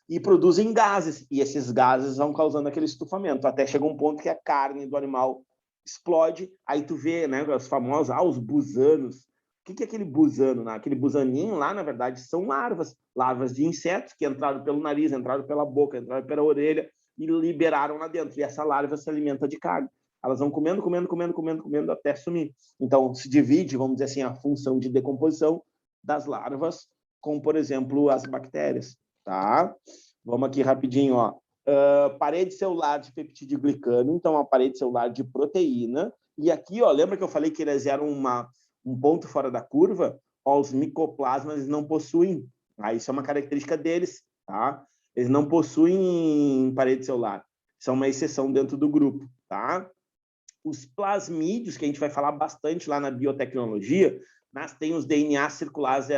e produzem gases, e esses gases vão causando aquele estufamento, até chega um ponto que a carne do animal explode, aí tu vê, né, os famosos, os busanos, que é aquele busano? Aquele busaninho lá, na verdade, são larvas de insetos que entraram pelo nariz, entraram pela boca, entraram pela orelha e liberaram lá dentro. E essa larva se alimenta de carne. Elas vão comendo até sumir. Então, se divide, vamos dizer assim, a função de decomposição das larvas com, por exemplo, as bactérias, tá? Vamos aqui rapidinho, ó. Parede celular de peptidoglicano, então a parede celular de proteína. E aqui, ó, lembra que eu falei que eles eram um ponto fora da curva? Ó, os micoplasmas eles não possuem. Isso é uma característica deles, tá? Eles não possuem parede celular. São uma exceção dentro do grupo, tá? Os plasmídeos, que a gente vai falar bastante lá na biotecnologia, mas tem os DNA circulares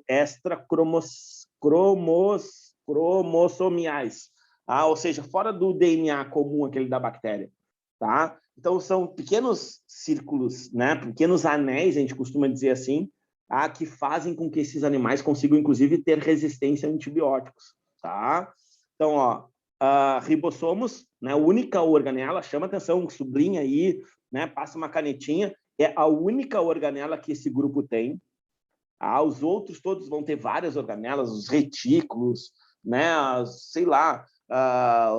extracromossomiais, tá? Ou seja, fora do DNA comum, aquele da bactéria, tá? Então, são pequenos círculos, né? Pequenos anéis, a gente costuma dizer assim, tá? Que fazem com que esses animais consigam, inclusive, ter resistência a antibióticos, tá? Então, ó, ribossomos, né? A única organela, chama atenção, sublinha aí, né? Passa uma canetinha, é a única organela que esse grupo tem. Os outros todos vão ter várias organelas, os retículos, né? Sei lá,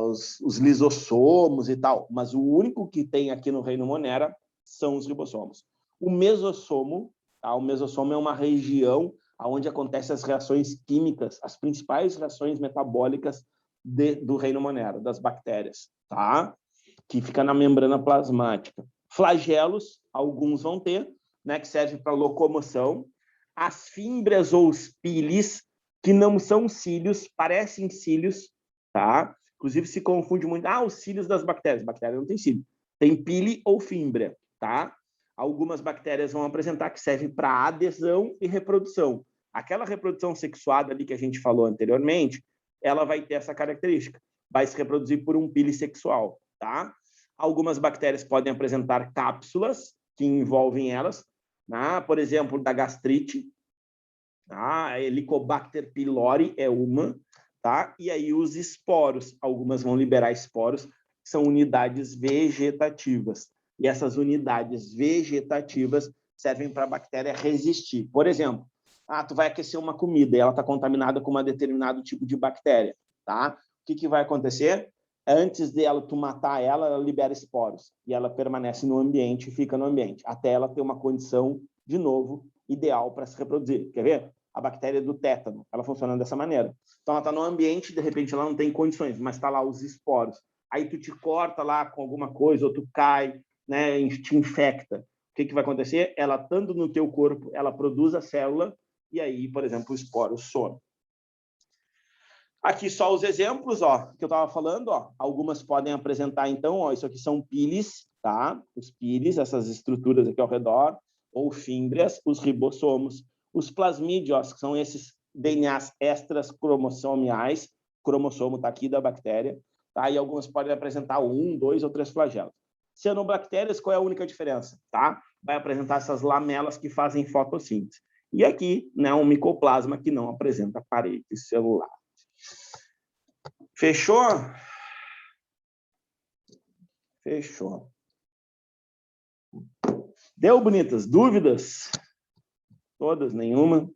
os lisossomos e tal, mas o único que tem aqui no reino Monera são os ribossomos. O mesossomo, tá? O mesossomo é uma região onde acontecem as reações químicas, as principais reações metabólicas do reino Monera, das bactérias, tá? Que fica na membrana plasmática. Flagelos, alguns vão ter, né? Que serve para locomoção. As fímbrias ou os pilis, que não são cílios, parecem cílios, tá? Inclusive se confunde muito. Os cílios das bactérias. Bactéria não tem cílio. Tem pili ou fímbria, tá? Algumas bactérias vão apresentar que servem para adesão e reprodução. Aquela reprodução sexuada ali que a gente falou anteriormente, ela vai ter essa característica. Vai se reproduzir por um pili sexual, tá? Algumas bactérias podem apresentar cápsulas que envolvem elas, né? Por exemplo, da gastrite, tá? Helicobacter pylori é uma, tá? E aí os esporos, algumas vão liberar esporos, que são unidades vegetativas. E essas unidades vegetativas servem para a bactéria resistir. Por exemplo, tu vai aquecer uma comida e ela está contaminada com um determinado tipo de bactéria, tá? O que vai acontecer? Antes dela tu matar ela libera esporos e ela permanece no ambiente e fica no ambiente, até ela ter uma condição, de novo, ideal para se reproduzir. Quer ver? A bactéria do tétano, ela funciona dessa maneira. Então, ela está no ambiente, de repente, ela não tem condições, mas está lá os esporos. Aí tu te corta lá com alguma coisa, ou tu cai, né, te infecta. O que vai acontecer? Ela, estando no teu corpo, ela produz a célula e aí, por exemplo, o esporo some. Aqui só os exemplos, ó, que eu estava falando, ó. Algumas podem apresentar, então, ó, isso aqui são pilis, tá? Os pilis, essas estruturas aqui ao redor, ou fímbrias, os ribossomos. Os plasmídeos, que são esses DNAs extracromossomiais, cromossomo está aqui da bactéria, tá? E algumas podem apresentar 1, 2 ou 3 flagelos. Cianobactérias, qual é a única diferença? Tá? Vai apresentar essas lamelas que fazem fotossíntese. E aqui, né, um micoplasma que não apresenta parede celular. Fechou? Fechou. Deu, bonitas? Dúvidas? Todas? Nenhuma?